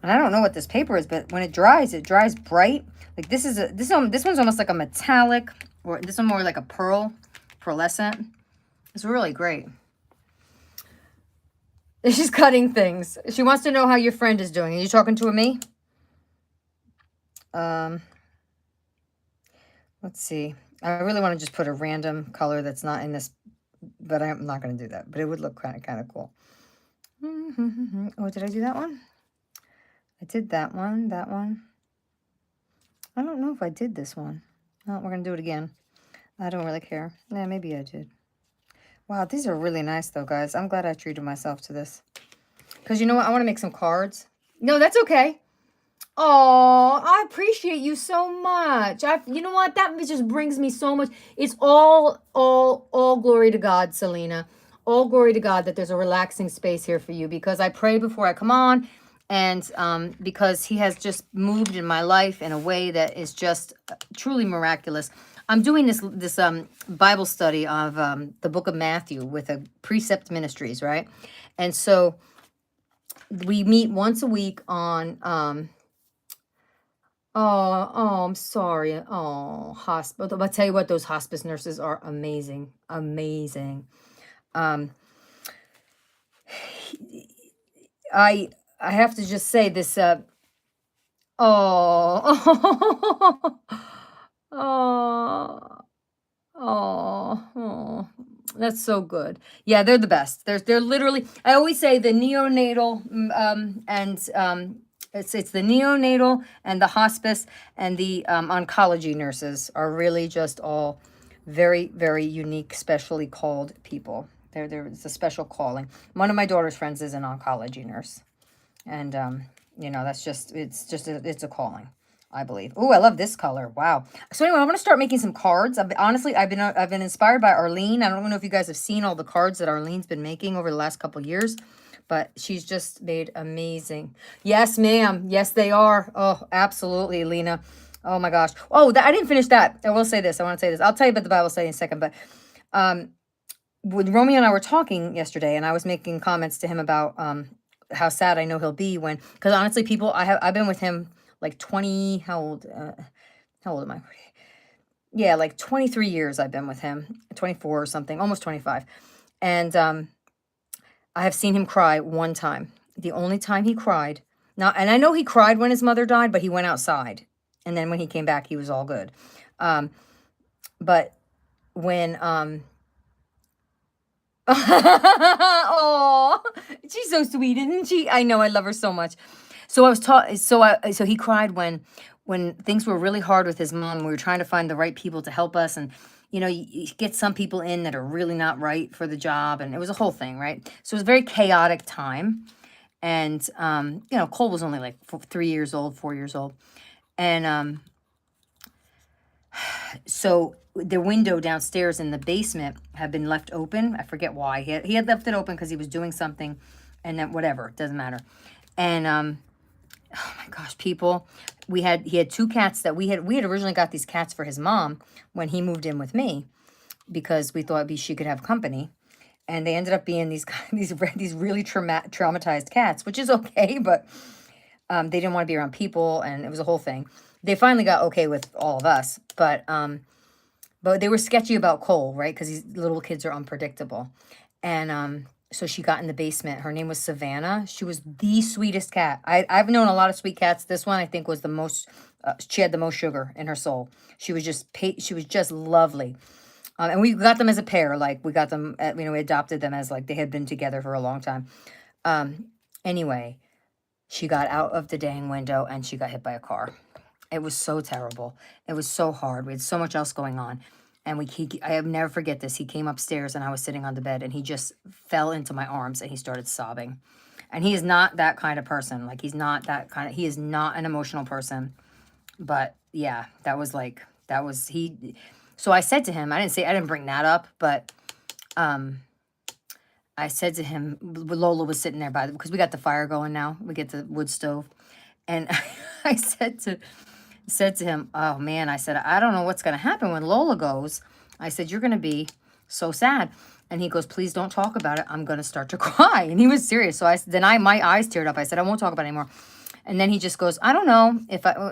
And I don't know what this paper is, but when it dries bright. Like this one's almost like a metallic, or this one more like a pearlescent. It's really great. She's cutting things. She wants to know how your friend is doing. Are you talking to me? Let's see. I really want to just put a random color that's not in this, but I'm not going to do that. But it would look kind of cool. Oh, did I do that one? I did that one. I don't know if I did this one. Oh, we're going to do it again. I don't really care. Yeah, maybe I did. Wow, these are really nice, though, guys. I'm glad I treated myself to this. Because you know what? I want to make some cards. No, that's okay. Oh, I appreciate you so much. You know what? That just brings me so much. It's all glory to God, Selena. All glory to God that there's a relaxing space here for you. Because I pray before I come on. And because he has just moved in my life in a way that is just truly miraculous. I'm doing this Bible study of the book of Matthew with a Precept Ministries, right? And so we meet once a week on, I'm sorry. Oh, hospice. I'll tell you what, those hospice nurses are amazing. Amazing. I have to just say this, that's so good. Yeah, they're the best. They're literally, I always say the neonatal, it's the neonatal and the hospice and the oncology nurses are really just all very, very unique, specially called people. It's a special calling. One of my daughter's friends is an oncology nurse. And, that's it's a calling, I believe. Oh, I love this color. Wow. So anyway, I'm going to start making some cards. I've been inspired by Arlene. I don't know if you guys have seen all the cards that Arlene's been making over the last couple of years, but she's just made amazing. Yes, ma'am. Yes, they are. Oh, absolutely, Lena. Oh my gosh. Oh, I didn't finish that. I will say this. I want to say this. I'll tell you about the Bible study in a second, but um, when Romeo and I were talking yesterday, and I was making comments to him about how sad I know he'll be when, because honestly, people, I've been with him like 20. How old am I? Yeah, like 23 years I've been with him, 24 or something, almost 25. And I have seen him cry one time. The only time he cried. Now, and I know he cried when his mother died, but he went outside. And then when he came back, he was all good. But when oh, she's so sweet, isn't she? I know, I love her so much. So I was taught. So he cried when things were really hard with his mom. We were trying to find the right people to help us, and you get some people in that are really not right for the job, and it was a whole thing, right? So it was a very chaotic time, and Cole was only like 3 years old, 4 years old, and so the window downstairs in the basement had been left open. I forget why. He had left it open because he was doing something, and then whatever, doesn't matter. And oh my gosh, people, he had 2 cats that we had originally got these cats for his mom when he moved in with me because we thought she could have company. And they ended up being these really traumatized cats, which is okay, but they didn't want to be around people, and it was a whole thing. They finally got okay with all of us, but they were sketchy about Cole, right? Because these little kids are unpredictable. And so she got in the basement. Her name was Savannah. She was the sweetest cat. I've known a lot of sweet cats. This one, I think, was the most, she had the most sugar in her soul. She was just lovely. And we got them as a pair. Like, we got them, we adopted them as, like, they had been together for a long time. Anyway, she got out of the dang window and she got hit by a car. It was so terrible. It was so hard. We had so much else going on. And I have never forget this. He came upstairs and I was sitting on the bed and he just fell into my arms and he started sobbing. And he is not that kind of person. Like, he is not an emotional person. But yeah, so I said to him, I didn't bring that up, but I said to him, Lola was sitting there because we got the fire going now. We get the wood stove. And I said to him, oh man, I said, I don't know what's going to happen when Lola goes. I said, you're going to be so sad. And he goes, please don't talk about it. I'm going to start to cry. And he was serious. So my eyes teared up. I said, I won't talk about it anymore. And then he just goes, I don't know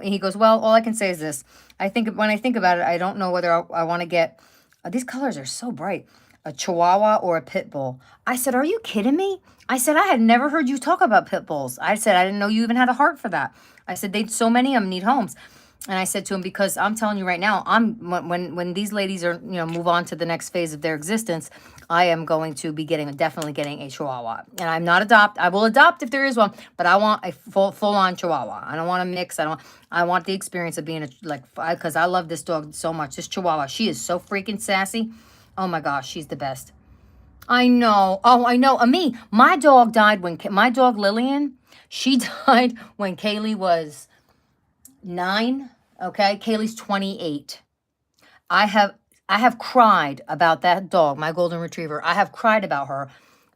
he goes, well, all I can say is this. When I think about it, I don't know whether I want to get, these colors are so bright, a Chihuahua or a Pit Bull. I said, are you kidding me? I said, I had never heard you talk about Pit Bulls. I said, I didn't know you even had a heart for that. I said, so many of them need homes. And I said to him, because I'm telling you right now, when these ladies are, move on to the next phase of their existence, I am going to be definitely getting a Chihuahua. And I'm not I will adopt if there is one, but I want a full on Chihuahua. I don't want to mix. I want the experience of being because I love this dog so much. This Chihuahua, she is so freaking sassy. Oh my gosh, she's the best. I know. Oh, I know. My dog died my dog Lillian, she died when Kaylee was 9. Okay, Kaylee's 28. I have cried about that dog, my golden retriever. I have cried about her.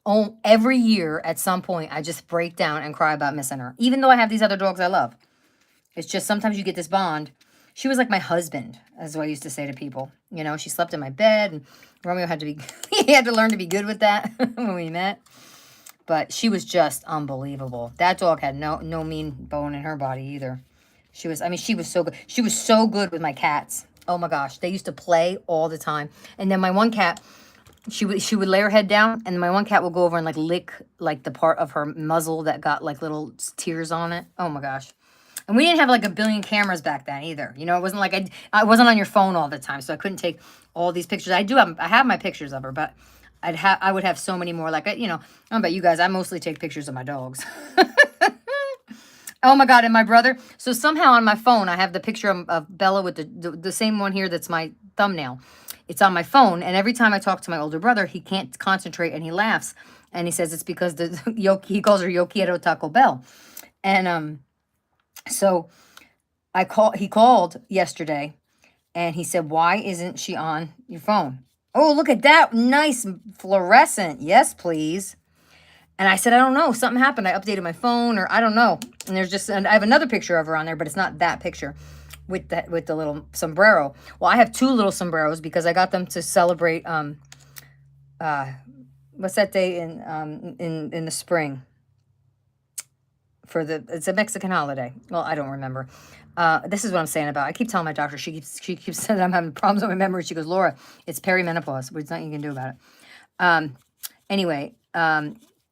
Oh, every year at some point, I just break down and cry about missing her. Even though I have these other dogs I love. It's just sometimes you get this bond. She was like my husband, as I used to say to people. She slept in my bed, and Romeo had to he had to learn to be good with that when we met. But she was just unbelievable. That dog had no mean bone in her body either. She was so good. She was so good with my cats. Oh my gosh. They used to play all the time. And then my one cat, she would lay her head down, and my one cat would go over and lick the part of her muzzle that got little tears on it. Oh my gosh. And we didn't have a billion cameras back then either. It wasn't like I wasn't on your phone all the time, so I couldn't take all these pictures. I have my pictures of her, but I would have so many more. I don't know about you guys. I mostly take pictures of my dogs. Oh my God, and my brother. So somehow on my phone, I have the picture of Bella with the same one here that's my thumbnail. It's on my phone, and every time I talk to my older brother, he can't concentrate, and he laughs. And he says it's because he calls her Yo Quiero Taco Bell. And so he called yesterday, and he said, why isn't she on your phone? Oh, look at that. Nice fluorescent. Yes, please. And I said, I don't know. Something happened. I updated my phone or I don't know. And there's just, and I have another picture of her on there, but it's not that picture with the little sombrero. Well, I have two little sombreros because I got them to celebrate, what's that day in the spring it's a Mexican holiday. Well, I don't remember. This is what I'm saying about. I keep telling my doctor. She keeps saying I'm having problems with my memory. She goes, Laura, it's perimenopause. There's nothing you can do about it. Anyway,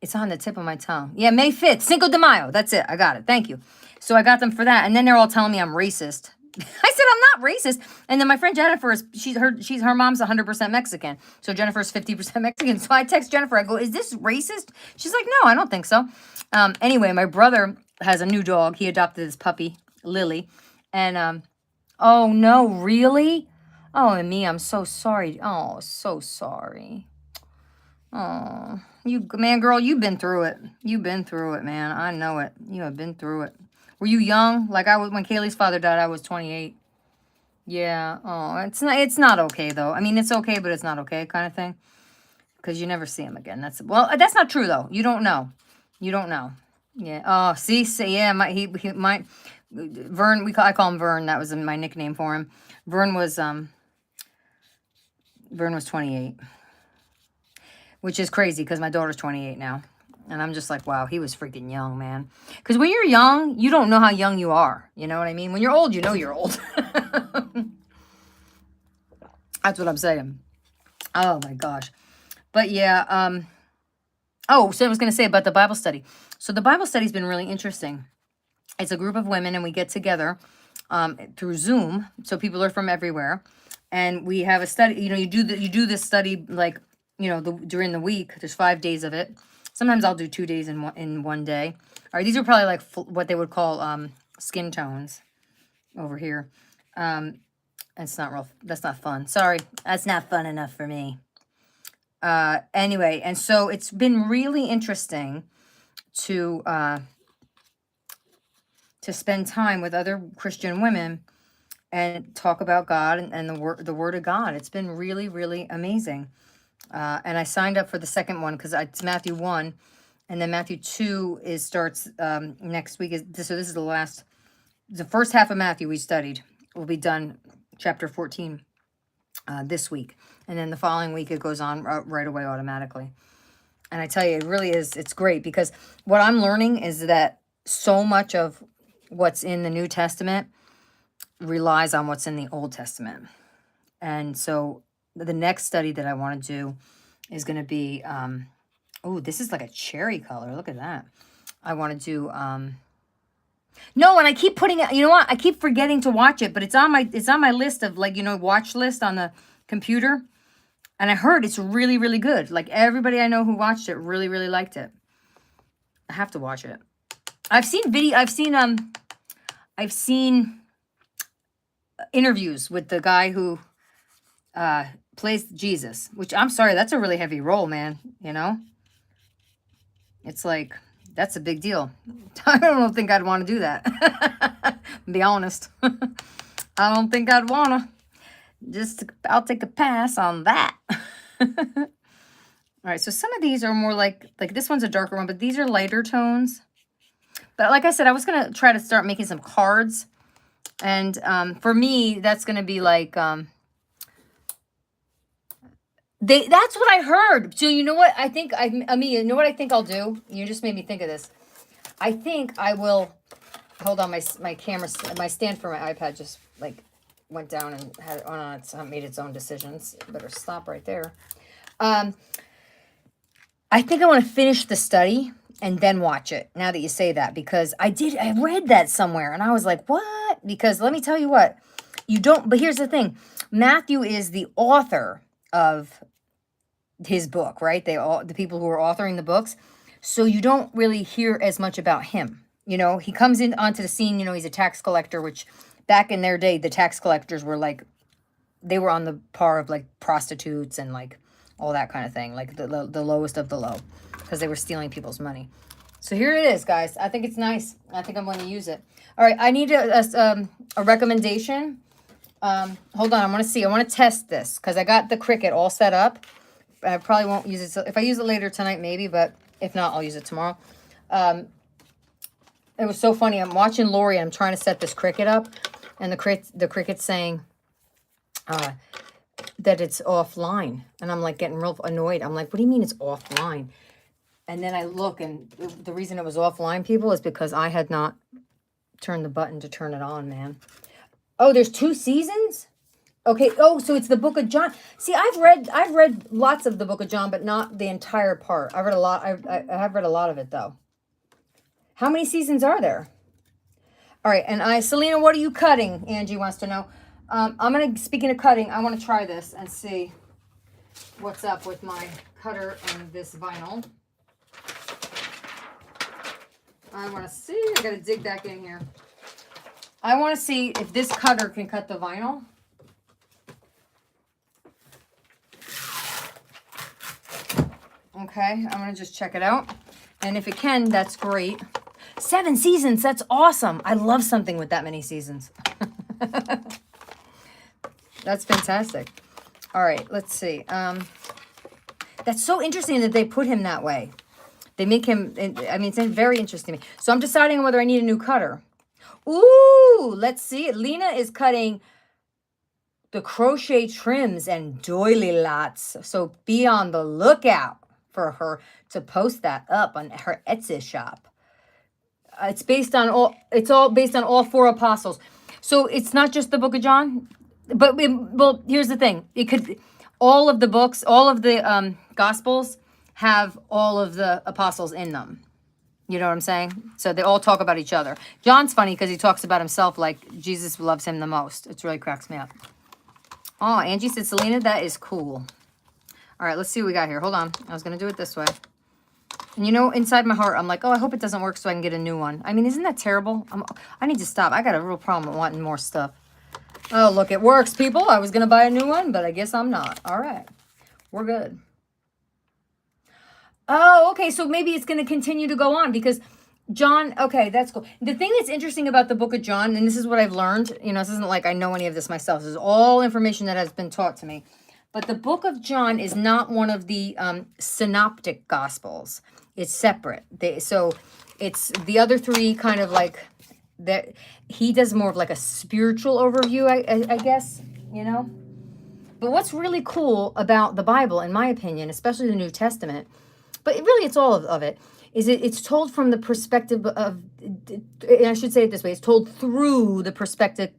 it's on the tip of my tongue. Yeah, May 5th, Cinco de Mayo. That's it. I got it. Thank you. So I got them for that, and then they're all telling me I'm racist. I said I'm not racist. And then my friend Jennifer her mom's 100% Mexican. So Jennifer's 50% Mexican. So I text Jennifer. I go, is this racist? She's like, no, I don't think so. Anyway, my brother has a new dog. He adopted this puppy, Lily. And oh no, really? Oh, and me, I'm so sorry. Oh, so sorry. Oh, girl, you've been through it. You've been through it, man. I know it. You have been through it. Were you young? Like I was when Kaylee's father died, I was 28. Yeah. Oh, it's not okay though. I mean, it's okay, but it's not okay kind of thing. Because you never see him again. That's not true though. You don't know. You don't know. Yeah. Oh, see, yeah, Vern, I call him Vern. That was my nickname for him. Vern was 28. Which is crazy because my daughter's 28 now. And I'm just like, wow, he was freaking young, man. Because when you're young, you don't know how young you are. You know what I mean? When you're old, you know you're old. That's what I'm saying. Oh, my gosh. But, yeah. So I was going to say about the Bible study. So the Bible study's been really interesting. It's a group of women, and we get together through Zoom. So people are from everywhere. And we have a study. You know, you do this study, like, you know, during the week. There's 5 days of it. Sometimes I'll do 2 days in one day. All right, these are probably like what they would call skin tones over here. It's not real. That's not fun. Sorry, that's not fun enough for me. Anyway, and so it's been really interesting to spend time with other Christian women and talk about God and the Word of God. It's been really, really amazing. And I signed up for the second one because it's Matthew 1, and then Matthew 2 starts next week. So this is the first half of Matthew we studied will be done, chapter 14, this week. And then the following week it goes on right away automatically. And I tell you, it really is, it's great because what I'm learning is that so much of what's in the New Testament relies on what's in the Old Testament. And so the next study that I want to do is going to be, this is like a cherry color. Look at that. I want to do, no, and I keep putting it, you know what? I keep forgetting to watch it, but it's on my list of like, watch list on the computer. And I heard it's really, really good. Like everybody I know who watched it really, really liked it. I have to watch it. I've seen interviews with the guy who, plays Jesus, which I'm sorry, that's a really heavy role, man. It's like, that's a big deal. I don't think I'd want to do that. Be honest. I don't think I'd want to. I'll take a pass on that. All right, so some of these are more like this one's a darker one, but these are lighter tones. But like I said, I was going to try to start making some cards. And for me, that's going to be like, that's what I heard. So you know what? I think you know what I think I'll do? You just made me think of this. I think I will, hold on, my camera, my stand for my iPad just like went down and had it on its made its own decisions. Better stop right there. I think I want to finish the study and then watch it, now that you say that, because I read that somewhere and I was like, what? Because let me tell you what, but here's the thing. Matthew is the author of his book, right? The people who are authoring the books. So you don't really hear as much about him. He comes in onto the scene, he's a tax collector, which back in their day, the tax collectors were like, they were on the par of like prostitutes and like all that kind of thing, like the lowest of the low, because they were stealing people's money. So here it is, guys. I think it's nice. I think I'm going to use it. All right, I need a recommendation. Hold on, I want to test this because I got the Cricut all set up. I probably won't use it. So if I use it later tonight, maybe, but If not, I'll use it tomorrow. It was so funny. I'm watching Lori. I'm trying to set this Cricut up. And the Cricut's saying that it's offline. And I'm like getting real annoyed. I'm like, what do you mean it's offline? And then I look, and the reason it was offline, people, is because I had not turned the button to turn it on, man. Oh, there's 2 seasons? Okay. Oh, so it's the Book of John. See, I've read lots of the Book of John, but not the entire part. I read a lot. I have read a lot of it, though. How many seasons are there? All right. And Selena, what are you cutting? Angie wants to know. Speaking of cutting, I want to try this and see what's up with my cutter and this vinyl. I want to see. I got to dig back in here. I want to see if this cutter can cut the vinyl. Okay, I'm going to just check it out. And if it can, that's great. 7 seasons, that's awesome. I love something with that many seasons. That's fantastic. All right, let's see. That's so interesting that they put him that way. They make him, I mean, it's very interesting to me. So I'm deciding whether I need a new cutter. Ooh, let's see. Lena is cutting the crochet trims and doily lots. So be on the lookout for her to post that up on her Etsy shop. It's all based on all 4 apostles. So it's not just the Book of John, but well, here's the thing. It could, all of the books, all of the Gospels have all of the apostles in them. You know what I'm saying? So they all talk about each other. John's funny because he talks about himself like Jesus loves him the most. It really cracks me up. Oh, Angie said, Selena, that is cool. All right, let's see what we got here. Hold on. I was going to do it this way. And you know, inside my heart, I'm like, oh, I hope it doesn't work so I can get a new one. I mean, isn't that terrible? I need to stop. I got a real problem with wanting more stuff. Oh, look, it works, people. I was going to buy a new one, but I guess I'm not. All right. We're good. Oh, okay. So maybe it's going to continue to go on because John, okay, that's cool. The thing that's interesting about the Book of John, and this is what I've learned, you know, this isn't like I know any of this myself. This is all information that has been taught to me. But the Book of John is not one of the synoptic Gospels. It's separate. So it's the other 3 kind of like that. He does more of like a spiritual overview, I guess, you know. But what's really cool about the Bible, in my opinion, especially the New Testament, but really it's all of it, is it's told from the perspective of, and I should say it this way, it's told through the perspective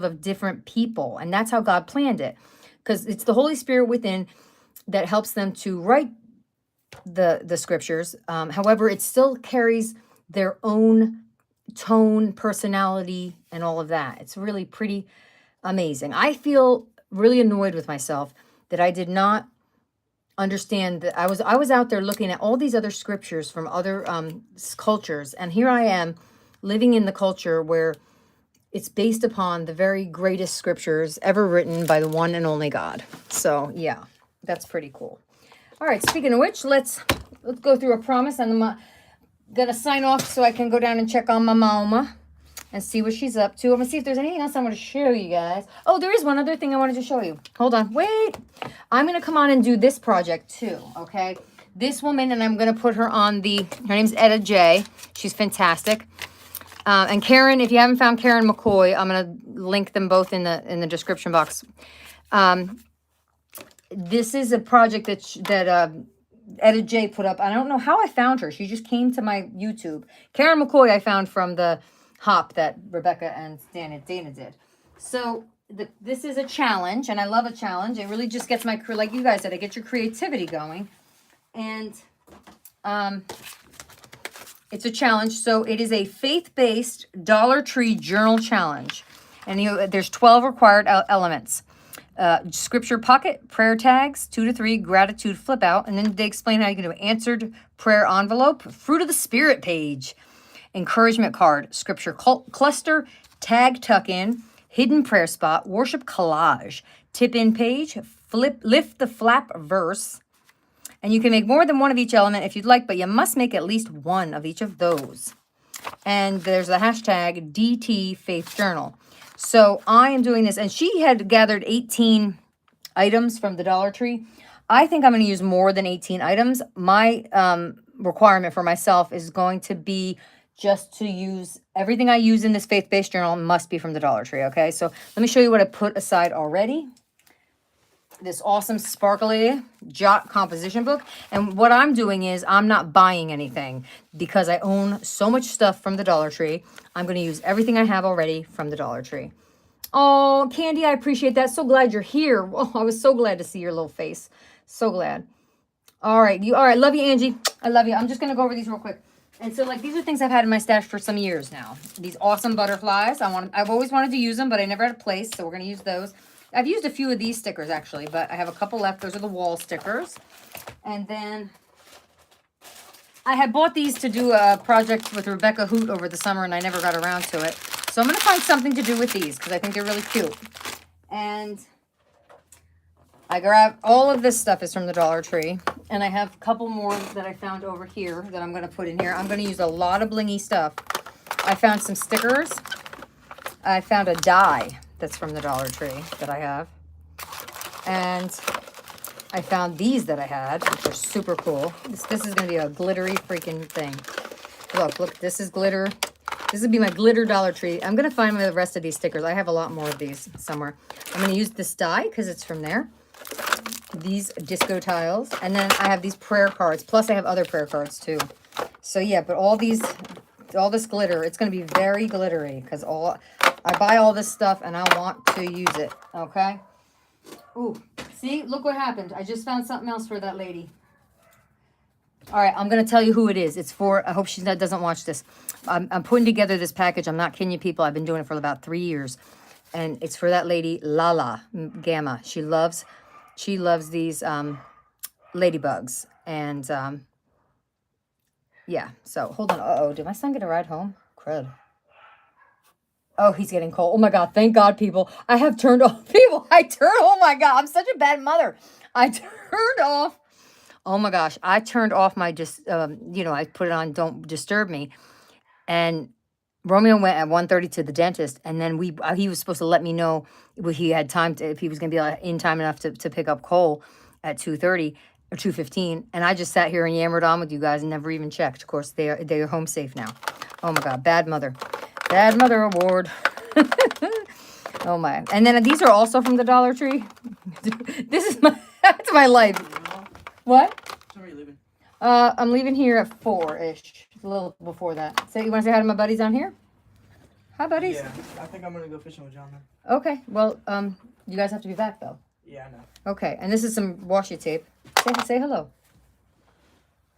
of different people. And that's how God planned it. Because it's the Holy Spirit within that helps them to write the scriptures. However, it still carries their own tone, personality, and all of that. It's really pretty amazing. I feel really annoyed with myself that I did not understand that I was out there looking at all these other scriptures from other cultures, and here I am living in the culture where it's based upon the very greatest scriptures ever written by the one and only God. So yeah, that's pretty cool. All right, speaking of which, let's go through a promise, and I'm gonna sign off so I can go down and check on my mama and see what she's up to. I'm gonna see if there's anything else I want to show you guys. Oh, there is one other thing I wanted to show you. Hold on, wait. I'm gonna come on and do this project too, okay? This woman, and I'm gonna put her on her name's Etta J. She's fantastic. And Karen, if you haven't found Karen McCoy, I'm going to link them both in the description box. This is a project that Etta J put up. I don't know how I found her. She just came to my YouTube. Karen McCoy I found from the hop that Rebecca and Dana did. So this is a challenge, and I love a challenge. It really just gets like you guys said, it gets your creativity going. And it's a challenge. So it is a faith-based Dollar Tree journal challenge. And there's 12 required elements. Scripture pocket, prayer tags, 2 to 3, gratitude flip out. And then they explain how you can do answered prayer envelope, fruit of the spirit page, encouragement card, scripture cluster, tag tuck in, hidden prayer spot, worship collage, tip in page, lift the flap verse. And you can make more than one of each element if you'd like, but you must make at least one of each of those. And there's the hashtag DT Faith Journal. So I am doing this, and she had gathered 18 items from the Dollar Tree. I think I'm going to use more than 18 items. My requirement for myself is going to be just to use everything I use in this faith-based journal must be from the Dollar Tree. Okay, so let me show you what I put aside already. This awesome sparkly jot composition book. And what I'm doing is I'm not buying anything because I own so much stuff from the Dollar Tree. I'm going to use everything I have already from the Dollar Tree. Oh, Candy, I appreciate that. So glad you're here. Oh, I was so glad to see your little face. So glad. All right. All right. Love you, Angie. I love you. I'm just going to go over these real quick. And so, like, these are things I've had in my stash for some years now. These awesome butterflies. I've always wanted to use them, but I never had a place, so we're going to use those. I've used a few of these stickers, actually, but I have a couple left. Those are the wall stickers. And then I had bought these to do a project with Rebecca Hoot over the summer, and I never got around to it. So I'm going to find something to do with these because I think they're really cute. And I grabbed all of this stuff is from the Dollar Tree. And I have a couple more that I found over here that I'm going to put in here. I'm going to use a lot of blingy stuff. I found some stickers. I found a die that's from the Dollar Tree that I have. And I found these that I had, which are super cool. This is going to be a glittery freaking thing. Look, this is glitter. This would be my glitter Dollar Tree. I'm going to find the rest of these stickers. I have a lot more of these somewhere. I'm going to use this die because it's from there. These disco tiles. And then I have these prayer cards. Plus I have other prayer cards too. So yeah, but all this glitter, it's going to be very glittery because I buy all this stuff and I want to use it. Okay. Ooh, see, look what happened. I just found something else for that lady. All right, I'm going to tell you who it is. It's for, I hope she doesn't watch this. I'm putting together this package. I'm not kidding you, people. I've been doing it for about 3 years. And it's for that lady, Lala Gamma. She loves these ladybugs. And yeah, so hold on. Uh-oh, did my son get a ride home? Crud. Oh, he's getting cold. Oh my God, thank God, people. I have turned off, people. Oh my God, I'm such a bad mother. I turned off. Oh my gosh, I turned off my I put it on Don't Disturb Me. And Romeo went at 1:30 to the dentist, and then he was supposed to let me know if he had time if he was going to be in time enough to pick up Cole at 2:30 or 2:15. And I just sat here and yammered on with you guys and never even checked. Of course, they are home safe now. Oh my God, bad mother. Bad mother award. Oh my. And then these are also from the Dollar Tree. That's my life. What? Where are you leaving? I'm leaving here at 4-ish. A little before that. So you want to say hi to my buddies on here? Hi, buddies. Yeah, I think I'm going to go fishing with John then. Okay. Well, you guys have to be back, though. Yeah, I know. Okay. And this is some washi tape. Say hello.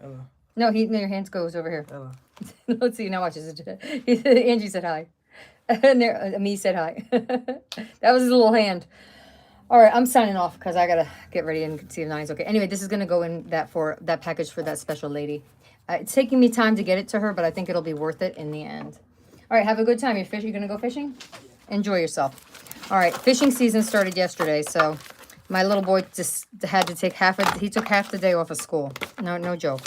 Hello. No, your hands goes over here. Hello. Let's see. Now watch this. Angie said hi. And there, me said hi. That was his little hand. All right, I'm signing off because I gotta get ready and see if Nani's okay. Anyway, this is gonna go in that package for that special lady. It's taking me time to get it to her, but I think it'll be worth it in the end. All right, have a good time. You're gonna go fishing? Enjoy yourself. All right, fishing season started yesterday, so my little boy just had to take he took half the day off of school. No joke.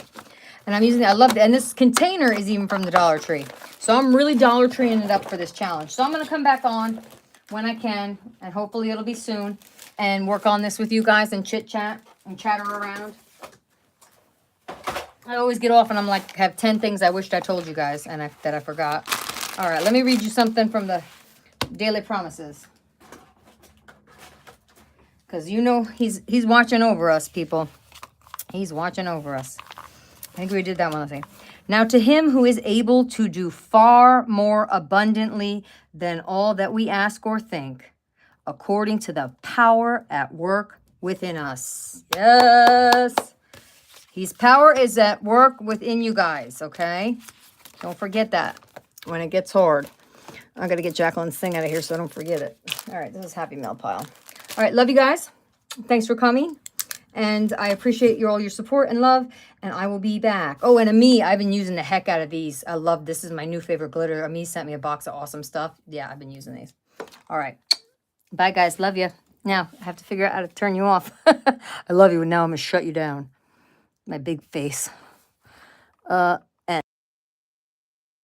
And I'm using it. I love it. And this container is even from the Dollar Tree. So I'm really Dollar Treeing it up for this challenge. So I'm gonna come back on when I can, and hopefully it'll be soon, and work on this with you guys and chit-chat and chatter around. I always get off and I'm like, have 10 things I wished I told you guys and that I forgot. All right, let me read you something from the Daily Promises. Because you know he's watching over us, people. He's watching over us. I think we did that one, I think. Now to him who is able to do far more abundantly than all that we ask or think, according to the power at work within us. Yes. His power is at work within you guys, okay? Don't forget that when it gets hard. I got to get Jacqueline's thing out of here so I don't forget it. All right, this is Happy Mail Pile. All right, love you guys. Thanks for coming. And I appreciate all your support and love. And I will be back. Oh, and Ami, I've been using the heck out of these. I love this. Is my new favorite glitter. Ami sent me a box of awesome stuff. Yeah, I've been using these. All right. Bye, guys. Love you. Now, I have to figure out how to turn you off. I love you. And now I'm going to shut you down. My big face.